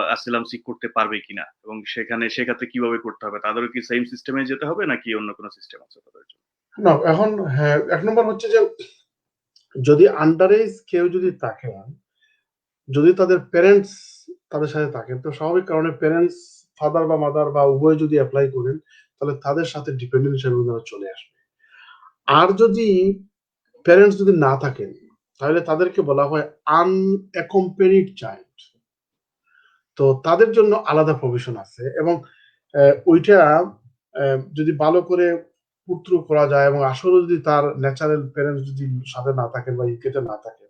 অ্যাসিলাম সিক করতে পারবে কিনা, এবং সেক্ষেত্রে কিভাবে করতে হবে, তাদেরও কি সেম সিস্টেমে যেতে হবে নাকি অন্য কোনো সিস্টেম আছে তাদের জন্য? না, এখন হ্যাঁ, এক নম্বর হচ্ছে যে যদি আন্ডার এজ কেউ যদি থাকেন, যদি তাদের প্যারেন্টস তাদের সাথে থাকেন, তো স্বাভাবিক কারণে প্যারেন্টস ফাদার বা মাদার বা উভয় যদি অ্যাপ্লাই করেন তাহলে তাদের সাথে ডিপেন্ডেন্ট হিসেবে ওনারা চলে আসবে। আর যদি প্যারেন্টস যদি না থাকেন তাহলে তাদেরকে বলা হয় আনঅ্যাকম্পেনিড চাইল্ড। তো তাদের জন্য আলাদা প্রভিশন আছে, এবং ওইটা যদি ভালো করে পুত্র করা যায় এবং আসলে যদি তার ন্যাচারাল প্যারেন্টস যদি সাথে না থাকেন বা ইউকেতে না থাকেন,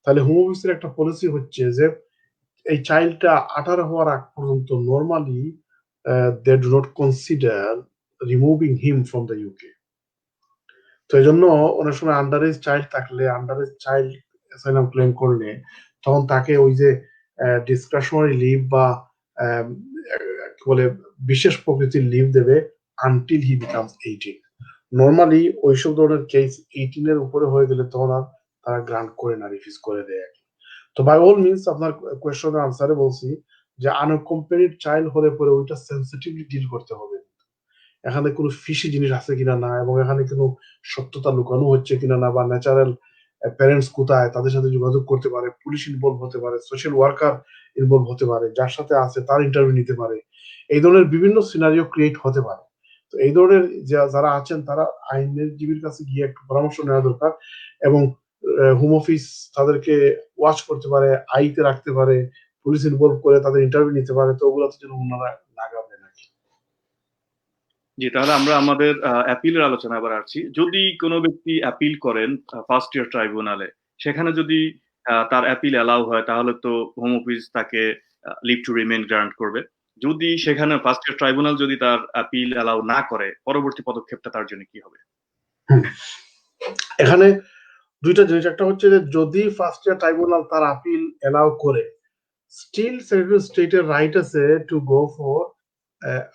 তাহলে হোম অফিসের একটা পলিসি হচ্ছে যে এই চাইল্ডটা 18 হওয়ার আগ পর্যন্ত normally they do not consider removing him from the UK. তো এই জন্য অনেক সময় আন্ডার এজ চাইল্ড থাকলে, under age child asylum claim করলে তখন তাকে ওই যে ডিসক্রিশনারি লিভ বা কি বলে বিশেষ প্রকৃতির লিভ দেবে আনটিল হি বিকামস 18। নরমালি ওইসব ধরনের কেস 18 এর উপরে হয়ে গেলে তখন আর তারা গ্রান্ট করে না, রিফিউজ করে দেয় আর কি। তো বাই অল মিনস আপনার কোয়েশ্চনের আনসারে বলছি যে আনকম্পেনিড চাইল্ড হলে পরে ওইটা সেন্সিটিভলি ডিল করতে হবে। এখানে কোনো ফিশি জিনিস আছে কিনা না, এবং এখানে কোনো সত্যতা লুকানো হচ্ছে কিনা না, বা ন্যাচারাল প্যারেন্টস কোথায়, তাদের সাথে যোগাযোগ করতে পারে, পুলিশ ইনভলভ হতে পারে, সোশ্যাল ওয়ার্কার ইনভলভ হতে পারে, যার সাথে আছে তার ইন্টারভিউ নিতে পারে। এই ধরনের বিভিন্ন সিনারিও ক্রিয়েট হতে পারে। তো এই ধরনের যারা আছেন তারা আইনজীবীর কাছে গিয়ে একটু পরামর্শ নেওয়া দরকার, এবং হোম অফিস তাদেরকে ওয়াচ করতে পারে, আইতে রাখতে পারে, পুলিশ ইনভলভ করে তাদের ইন্টারভিউ নিতে পারে। তো ওগুলোতে যেন ওনারা নাগাবেন আর কি। জি, তাহলে আমরা আমাদের অ্যাপিলের আলোচনা আবার আসছি। যদি কোনো ব্যক্তি অ্যাপিল করেন ফার্স্ট ইয়ার ট্রাইব্যুনালে, সেখানে যদি তার অ্যাপিল অ্যালাউ হয়, তাহলে তো হোম অফিস তাকে লিভ টু রিমেইন গ্রান্ট করবে। যদি সেখানে ফার্স্ট ইয়ার ট্রাইব্যুনাল যদি তার অ্যাপিল অ্যালাউ না করে, পরবর্তী পদক্ষেপটা তার জন্য কি হবে? এখানে দুইটা জিনিস, একটা হচ্ছে যে যদি ফার্স্ট ইয়ার ট্রাইব্যুনাল তার আপিল এলাও করে, স্টিল সেক্রেটারি স্টেটের রাইট আছে to go for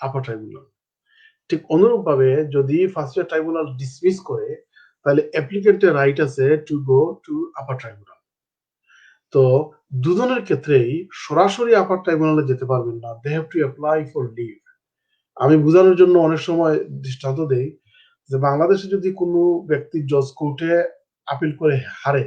upper tribunal. ঠিক অনুরূপ ভাবে যদি ফার্স্ট ইয়ার ট্রাইব্যুনাল ডিসমিস করে, তাহলে অ্যাপ্লিকেন্টের রাইট আছে to go to upper tribunal. তো দুজনের ক্ষেত্রেই সরাসরি আপার ট্রাইব্যুনালে যেতে পারবেন না, they have to apply for leave. আমি বোঝানোর জন্য অনেক সময় দৃষ্টান্ত দেই যে বাংলাদেশে যদি কোনো ব্যক্তি জজ কোর্টে আপিল করে হারে,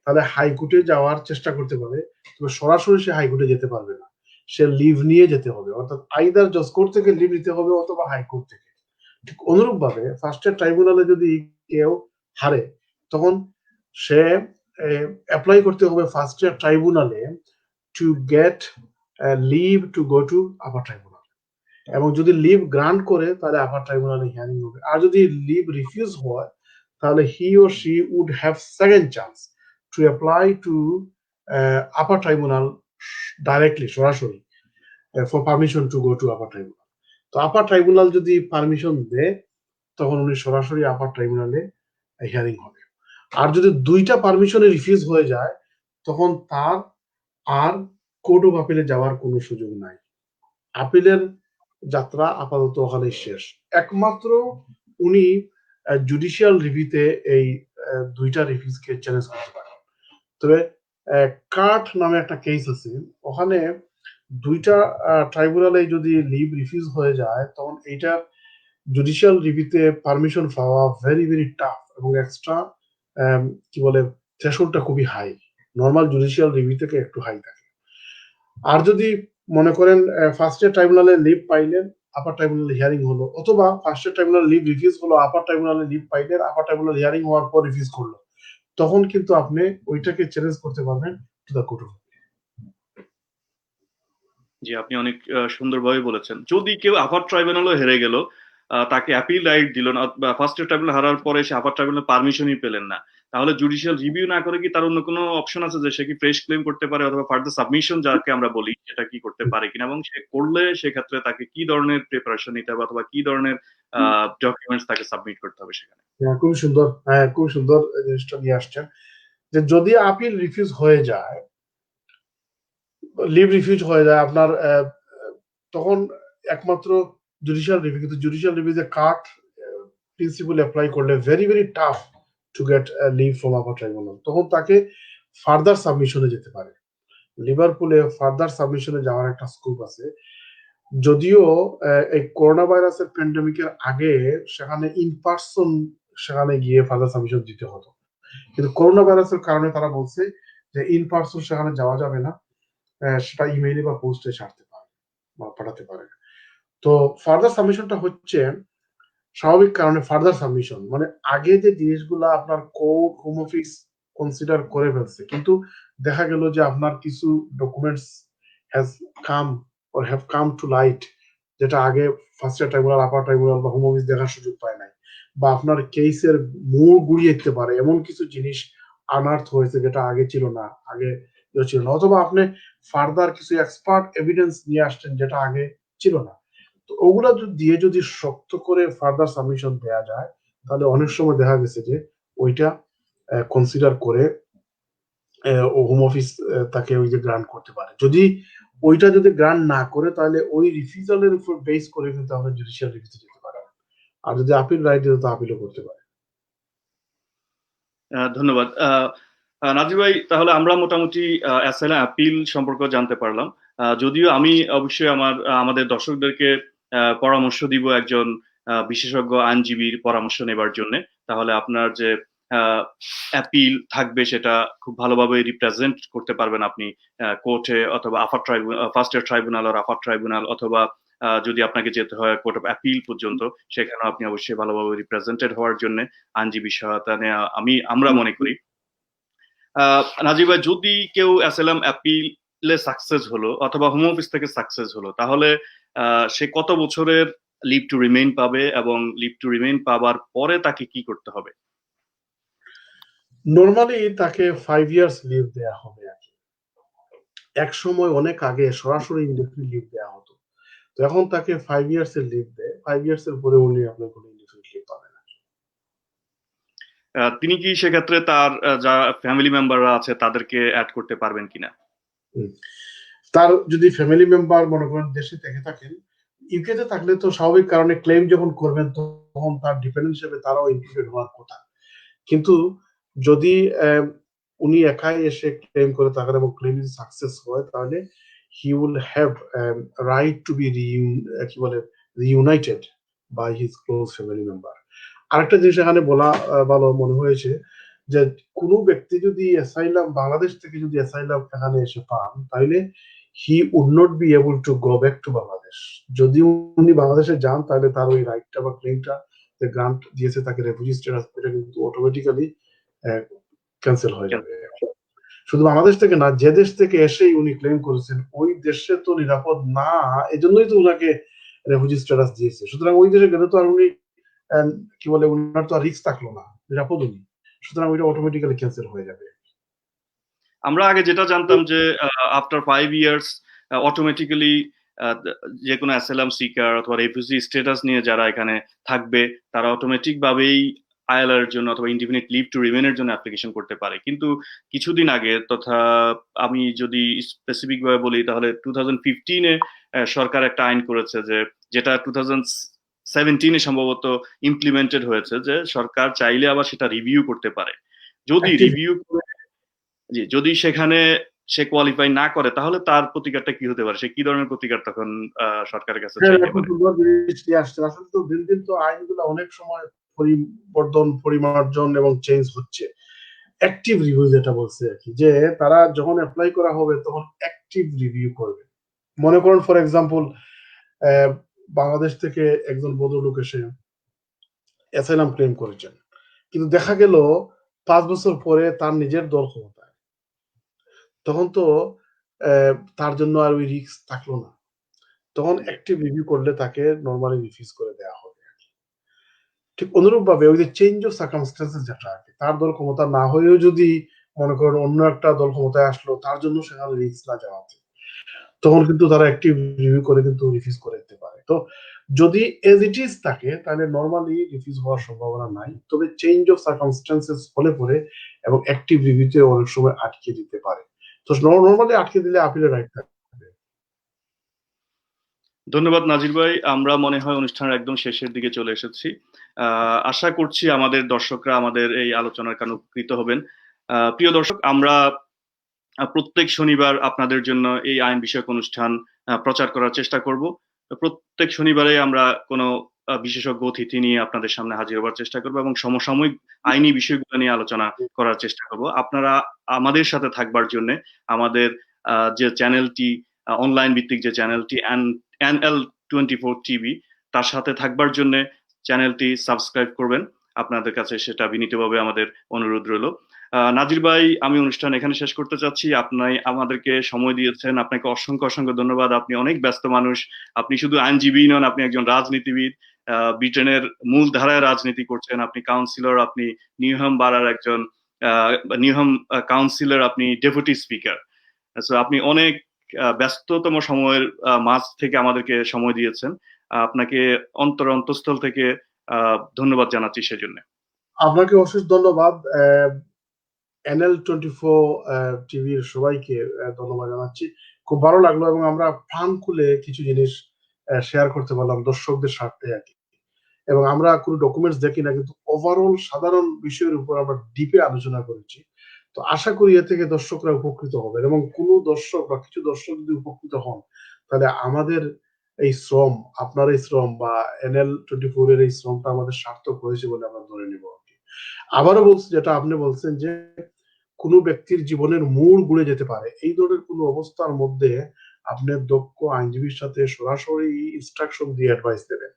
তাহলে হাইকোর্টে যাওয়ার চেষ্টা করতে পারে, তবে সরাসরি সে হাইকোর্টে যেতে পারবে না, সে লিভ নিয়ে যেতে হবে, অর্থাৎ আইদার জজ কোর্ট থেকে লিভ নিতে হবে অথবা হাইকোর্ট থেকে। ঠিক অনুরূপ ভাবে ফার্স্ট ইয়ার ট্রাইব্যুনালে যদি কেউ হারে, তখন সে অ্যাপ্লাই করতে হবে ফার্স্ট ইয়ার ট্রাইব্যুনালে to get leave to go to upper tribunal, এবং যদি লিভ গ্রান্ট করে তাহলে আপার ট্রাইব্যুনালে হিয়ারিং হবে। আর যদি লিভ রিফিউজ হয় তাহলে হি ও she would have second chance to apply to upper tribunal directly, সরাসরি। For permission to go to upper tribunal. তো আপার ট্রাইব্যুনাল যদি পারমিশন দেয় তখন উনি সরাসরি আপার ট্রাইব্যুনালে হিয়ারিং হবে। আর যদি দুইটা পারমিশনে রিফিউজ হয়ে যায় তখন তার আর কোর্ট অফ আপিলে যাওয়ার কোনো সুযোগ নাই। আপিলের যাত্রা আপাতত ওখানে শেষ। একমাত্র উনি জুডিশিয়াল রিভিউতে এই দুইটা রিভিউজকে চ্যালেঞ্জ করতে পারেন। তবে কার্ট নামে একটা কেস আছে, ওখানে দুইটা ট্রাইব্যুনালে যদি লিভ রিফিউজ হয়ে যায় তখন এইটা জুডিশিয়াল রিভিউতে পারমিশন পাওয়া ভেরি ভেরি টাফ এবং এক্সট্রা কি বলে থ্রেশহোল্ডটা খুবই হাই। নর্মাল জুডিশিয়াল রিভিউ থেকে একটু হাই থাকে। আর যদি মনে করেন ফার্স্টের ট্রাইব্যুনালে লিভ পাইলেন, আপার ট্রাইব্যুনালে হিয়ারিং হলো, অথবা ফার্স্টের ট্রাইব্যুনালে লিভ রিফিউজ হলো, আপার ট্রাইব্যুনালে লিভ পাইলেন, আপার ট্রাইব্যুনাল হিয়ারিং হওয়ার পর রিফিউজ করলো, তখন কিন্তু আপনি ওইটাকে চ্যালেঞ্জ করতে পারবেন to the court of appeal. জি, আপনি অনেক সুন্দরভাবে বলেছেন। যদি কেউ আপার ট্রাইব্যুনালও হেরে গেল, তাকে অ্যাপিল রাইট দিল না, ফার্স্টের ট্রাইব্যুনাল হারার পরে সে আপার ট্রাইব্যুনাল পারমিশনই পেলেন না, তাহলে জুডিশিয়াল রিভিউ না করে কি তার অন্য কোনো অপশন আছে যে সে কি ফ্রেশ ক্লেম করতে পারে অথবা ফার্দার সাবমিশন যাকে আমরা বলি সেটা কি করতে পারে কিনা, এবং সে করলে সেক্ষেত্রে তাকে কি ধরনের প্রিপারেশন নিতে হবে অথবা কি ধরনের ডকুমেন্টস তাকে সাবমিট করতে হবে সেখানে? খুব সুন্দর, খুব সুন্দর জিনিসটা নিয়ে আসছেন যে যদি আপিল রিফিউজ হয়ে যায়, লিভ রিফিউজ হয়ে যায় আপনার, তখন একমাত্র জুডিশিয়াল রিভিউ, কিন্তু জুডিশিয়াল রিভিউতে কার্ট প্রিন্সিপাল অ্যাপ্লাই করলে very very tough to get leave from upper tribunal. তখন তাকে ফার্দার সাবমিশনে যেতে পারে। লিভারপুলে ফার্দার সাবমিশনে যাওয়ার একটা স্কোপ আছে। যদিও এই করোনা ভাইরাসের প্যান্ডেমিকের আগে সেখানে ইন পার্সন সেখানে গিয়ে ফার্দার সাবমিশন দিতে হতো, কিন্তু করোনা ভাইরাসের কারণে তারা বলছে যে ইন পার্সন সেখানে যাওয়া যাবে না, সেটা ইমেইলে বা পোস্টে ছাড়তে পারে বা পাঠাতে পারে। তো ফার্দার সাবমিশনটা হচ্ছে স্বাভাবিক কারণে ফার্দার সাবমিশন, মানে আগে যে জিনিসগুলো আপনার কোর্ট হোম অফিস কনসিডার করে ফেলছে, কিন্তু দেখা গেল যে আপনার কিছু documents has come or have come to light, যেটা আগে ফার্স্ট ট্রাইব্যুনাল, আপার ট্রাইব্যুনাল বা হোম অফিস দেখার সুযোগ পায় নাই, বা আপনার কেসের মোড় ঘুরিয়ে দিতে পারে এমন কিছু জিনিস আনার্থ হয়েছে যেটা আগে ছিল না, আগে ছিল না, অথবা আপনি ফার্দার কিছু এক্সপার্ট এভিডেন্স নিয়ে আসছেন যেটা আগে ছিল না। তো ওগুলা দিয়ে যদি শক্ত করে ফার্দার সাবমিশন দেয়া যায় তাহলে অনেক সময় দেখা গেছে যে ওইটা কনসিডার করে হোম অফিস তাকে ওই যে গ্রান্ট করতে পারে। যদি ওইটা যদি গ্রান্ট না করে তাহলে ওই রিফিউজালের উপর বেস করে কিন্তু আমরা জুডিশিয়াল রিভিউতে যেতে পারি, আর যদি আপিল রাইট দিতে তো আপিলও করতে পারে। ধন্যবাদ নাজির ভাই। তাহলে আমরা মোটামুটি অ্যাসাইলাম আপিল সম্পর্কে জানতে পারলাম। যদিও আমি অবশ্যই আমাদের দর্শকদেরকে পরামর্শ দিব একজন বিশেষজ্ঞ আইনজীবীর পরামর্শ নেবার জন্য, তাহলে আপনার যে অ্যাপিল থাকবে সেটা খুব ভালোভাবে রিপ্রেজেন্ট করতে পারবেন আপনি কোর্টে, অথবা আপার ট্রাইব্যুনাল, ফার্স্টের ট্রাইব্যুনাল আর আপার ট্রাইব্যুনাল, অথবা যদি আপনাকে যেতে হয় কোর্ট অফ অ্যাপিল পর্যন্ত, সেখানেও আপনি অবশ্যই ভালোভাবে রিপ্রেজেন্টেড হওয়ার জন্য আইনজীবী সহায়তা নেওয়া আমরা মনে করি। নাজির ভাই, যদি কেউ অ্যাসাইলাম অ্যাপিলে সাকসেস হলো অথবা হোম অফিস থেকে সাকসেস হলো, তাহলে সে কত বছরের লিভ টু রিমেইন পাবে এবং লিভ টু রিমেইন পাবার পরে তাকে কি করতে হবে? নরমালি তাকে 5 ইয়ার্স লিভ দেয়া হবে। এক সময় অনেক আগে সরাসরি ইনডেফিনিট লিভ দেয়া হতো, তো এখন তাকে 5 ইয়ার্স এর লিভ দেয়। 5 ইয়ার্স এর পরে উনি আপনার কোনো ইনডেফিনিট লিভ পাবেন না। তিনি কি সেক্ষেত্রে তার যা ফ্যামিলি মেম্বাররা আছে তাদেরকে অ্যাড করতে পারবেন কিনা? তার যদি ফ্যামিলি মেম্বার মনে করেন দেশে থেকে থাকেন, ইউকেতে থাকলে তো স্বাভাবিক কারণে ক্লেম যখন করবেন তখন তার ডিপেন্ডেন্ট হিসেবে তারাও ইনক্লুডেড হওয়ার কথা। কিন্তু যদি উনি একাই এসে ক্লেম করে থাকেন এবং ক্লেম যদি সাকসেস হয় তাহলে he will have right to be কি বলে reunited by his close family member. আরেকটা জিনিস এখানে বলা ভালো মনে হয়েছে যে কোনো ব্যক্তি যদি অ্যাসাইলাম বাংলাদেশ থেকে যদি অ্যাসাইলাম এখানে এসে পান তাহলে he would not be able to go back to Bangladesh. যদি উনি বাংলাদেশে যান তাহলে তার ওই রাইটটা বা ক্লেমটা যে গ্রান্ট দিয়েছে তাকে রেফিউজি স্ট্যাটাস, এটা কিন্তু অটোমেটিক্যালি ক্যান্সেল হয়ে যাবে। শুধু বাংলাদেশ থেকে না, যে দেশ থেকে এসেই উনি ক্লেম করেছেন ওই দেশে তো নিরাপদ না, এজন্যই তো উনাকে রেফিউজি স্ট্যাটাস দিয়েছে। সুতরাং ওই দেশে গেলে তো আর উনি কি বলে উনার তো আর রিস্ক থাকলো না, নিরাপদ উনি, সুতরাং ওইটা অটোমেটিক্যালি ক্যান্সেল হয়ে যাবে। আমরা আগে যেটা জানতাম যে আফটার 5 ইয়ার্স অটোমেটিক্যালি যে কোনো অ্যাসাইলাম সিকার অথবা রেফিউজি স্ট্যাটাস নিয়ে যারা এখানে থাকবে তারা অটোমেটিক ভাবেই আইএলআর এর জন্য অথবা ইনডিফিনিট লিভ টু রিমেইনের জন্য অ্যাপ্লিকেশন করতে পারে। কিন্তু কিছুদিন আগে তথা আমি যদি স্পেসিফিক ভাবে বলি তাহলে 2015-এ সরকার একটা আইন করেছে যেটা 2017-এ সম্ভবত ইমপ্লিমেন্টেড হয়েছে, যে সরকার চাইলে আবার সেটা রিভিউ করতে পারে। যদি রিভিউ করে যদি সেখানে সে কোয়ালিফাই না করে তাহলে তার প্রতিকারটা কি হতে পারে, সে কি ধরনের প্রতিকার তখন সরকারের কাছে চাইতে পারে? আসলে তো দিন দিন তো আইনগুলো অনেক সময় পরিবর্তন, পরিমার্জন এবং চেঞ্জ হচ্ছে। অ্যাক্টিভ রিভিউ যেটা বলছে আর কি, যে তারা যখন অ্যাপ্লাই করা হবে তখন অ্যাক্টিভ রিভিউ করবে। মনে করুন ফর এক্সাম্পল বাংলাদেশ থেকে একজন ভদ্রলোক এসে অ্যাসাইলাম ক্লেম করেছেন, কিন্তু দেখা গেল 5 বছর পরে তার নিজের দল ক্ষমতায়, তখন তো তার জন্য আর ওই রিস্ক থাকলো না। তখন অ্যাক্টিভ রিভিউ করলে তাকে নরমালি রিফিউজ করে দেওয়া হবে। ঠিক অনুরূপ ভাবে ওই যে চেঞ্জ অফ সার্কামস্টেন্সেস যেটা আর কি, তার দল ক্ষমতা না হয়েও যদি মনে করেন অন্য একটা দল ক্ষমতায় আসলো, তার জন্য সেখানে রিস্ক না যাওয়াতে, তখন কিন্তু তারা অ্যাক্টিভ রিভিউ করে কিন্তু রিফিউজ করে দিতে পারে। তো যদি এজ ইট ইজ থাকে তাহলে নরমালি রিফিউজ হওয়ার সম্ভাবনা নাই, তবে চেঞ্জ অফ সার্কামস্টেন্সেস হলে পরে এবং অ্যাক্টিভ রিভিউতে অনেক সময় আটকে দিতে পারে। তো নরমালি আটকে দিলে আপিলের রাইট থাকে। ধন্যবাদ নাজির ভাই। আমরা মনে হয় অনুষ্ঠানের একদম শেষের দিকে চলে এসেছি। আশা করছি আমাদের দর্শকরা আমাদের এই আলোচনার কারণে উপকৃত হবেন। প্রিয় দর্শক, আমরা প্রত্যেক শনিবার আপনাদের জন্য এই আইন বিষয়ক অনুষ্ঠান প্রচার করার চেষ্টা করব। প্রত্যেক শনিবারে আমরা কোনো বিশেষজ্ঞ অতিথি নিয়ে আপনাদের সামনে হাজির হবার চেষ্টা করব এবং সমসাময়িক আইনি বিষয়গুলো নিয়ে আলোচনা করার চেষ্টা করব। আপনারা আমাদের সাথে থাকবার জন্য আমাদের যে চ্যানেলটি, অনলাইন ভিত্তিক যে চ্যানেলটি NL24 টিভি, তার সাথে থাকবার জন্য চ্যানেলটি সাবস্ক্রাইব করবেন। আপনাদের কাছে সেটা বিনীতভাবে আমাদের অনুরোধ রইল। নাজির ভাই, আমি অনুষ্ঠান এখানে শেষ করতে চাচ্ছি। আপনি আমাদেরকে সময় দিয়েছেন, আপনাকে অসংখ্য অসংখ্য ধন্যবাদ। আপনি অনেক ব্যস্ত মানুষ, আপনি শুধু আইনজীবী নন, আপনি একজন রাজনীতিবিদ, ব্রিটেনের মূল ধারায় রাজনীতি করছেন, আপনি কাউন্সিলর, আপনি নিউহাম বারার একজন নিউহাম কাউন্সিলর, আপনি ডেপুটি স্পিকার। আপনি অনেক ব্যস্ততম সময়ের মাঝ থেকে আমাদেরকে সময় দিয়েছেন। আপনাকে অন্তঃস্থল থেকে ধন্যবাদ জানাচ্ছি সেজন্য। আপনাকে অশেষ ধন্যবাদ। NL24 টিভির সবাইকে ধন্যবাদ জানাচ্ছি। খুব ভালো লাগলো এবং আমরা প্রাণ খুলে কিছু জিনিস শেয়ার করতে পারলাম দর্শকদের স্বার্থে আর কি। এবং আমরা কোনো ডকুমেন্টস দেখি না, কিন্তু ওভারঅল সাধারণ বিষয়ের উপর আমরা ডিপে আলোচনা করেছি। তো আশা করি এ থেকে দর্শকরা উপকৃত হবেন, এবং কোনো দর্শক বা কিছু দর্শক যদি উপকৃত হন, তাহলে আমাদের এই শ্রম, আপনার এই শ্রম বা NL24 এর এই শ্রমটা আমাদের সার্থক হয়েছে বলে আমরা ধরে নিব আর কি। আবারও বলছি, যেটা আপনি বলছেন যে কোনো ব্যক্তির জীবনের মূল ঘুরে যেতে পারে, এই ধরনের কোনো অবস্থার মধ্যে আপনি দক্ষ আইনজীবীর সাথে সরাসরি ইনস্ট্রাকশন দিয়ে অ্যাডভাইস দেবেন।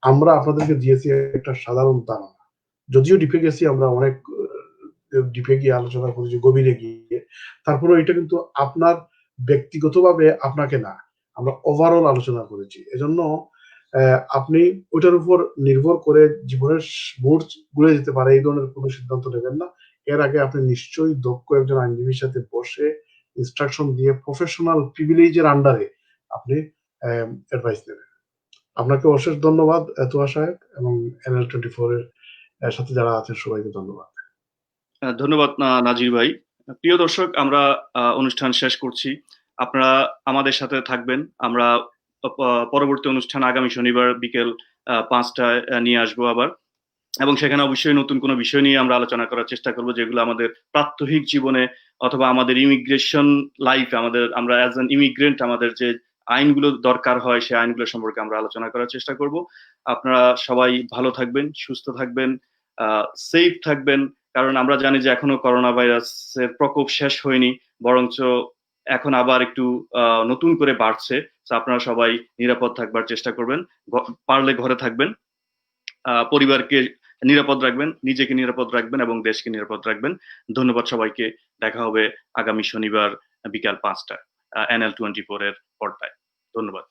আমরা আপনাদেরকে দিয়েছি একটা সাধারণ ধারণা, যদিও ডিপে গেছি, আমরা অনেক ডিপে গিয়ে আলোচনা করেছি, গভীরে গিয়ে, তারপরে এটা কিন্তু আপনার ব্যক্তিগতভাবে আপনাকে না, আমরা ওভারঅল আলোচনা করেছি। এজন্য আপনি ওইটার উপর নির্ভর করে জীবনের মোড় ঘুরে যেতে পারে এই ধরনের কোনো সিদ্ধান্ত নেবেন না। এর আগে আপনি নিশ্চয়ই দক্ষ একজন আইনজীবীর সাথে বসে ইনস্ট্রাকশন দিয়ে প্রফেশনাল প্রিভিলেজের আন্ডারে আপনি অ্যাডভাইস নেবেন। আপনাকে অশেষ ধন্যবাদ তোহা সাহেব, এবং NL24 এর সাথে যারা আছেন সবাইকে ধন্যবাদ। ধন্যবাদ নাজির ভাই। প্রিয় দর্শক, আমরা অনুষ্ঠান শেষ করছি। আপনারা আমাদের সাথে থাকবেন। আমরা পরবর্তী অনুষ্ঠান আগামী শনিবার বিকেল 5টায় নিয়ে আসবো আবার, এবং সেখানে অবশ্যই নতুন কোনো বিষয় নিয়ে আমরা আলোচনা করার চেষ্টা করব, যেগুলো আমাদের প্রাত্যহিক জীবনে অথবা আমাদের ইমিগ্রেশন লাইফে আমরা অ্যাজ অ্যান ইমিগ্রেন্ট আমাদের যে আইনগুলো দরকার হয় সেই আইনগুলো সম্পর্কে আমরা আলোচনা করার চেষ্টা করব। আপনারা সবাই ভালো থাকবেন, সুস্থ থাকবেন, সেফ থাকবেন, কারণ আমরা জানি যে এখনো করোনা ভাইরাসের প্রকোপ শেষ হয়নি, বরঞ্চ এখন আবার একটু নতুন করে বাড়ছে। আপনারা সবাই নিরাপদ থাকবার চেষ্টা করবেন, পারলে ঘরে থাকবেন, পরিবারকে নিরাপদ রাখবেন, নিজেকে নিরাপদ রাখবেন এবং দেশকে নিরাপদ রাখবেন। ধন্যবাদ সবাইকে। দেখা হবে আগামী শনিবার বিকাল 5টায় NL24 এর পর্দায়। ধন্যবাদ।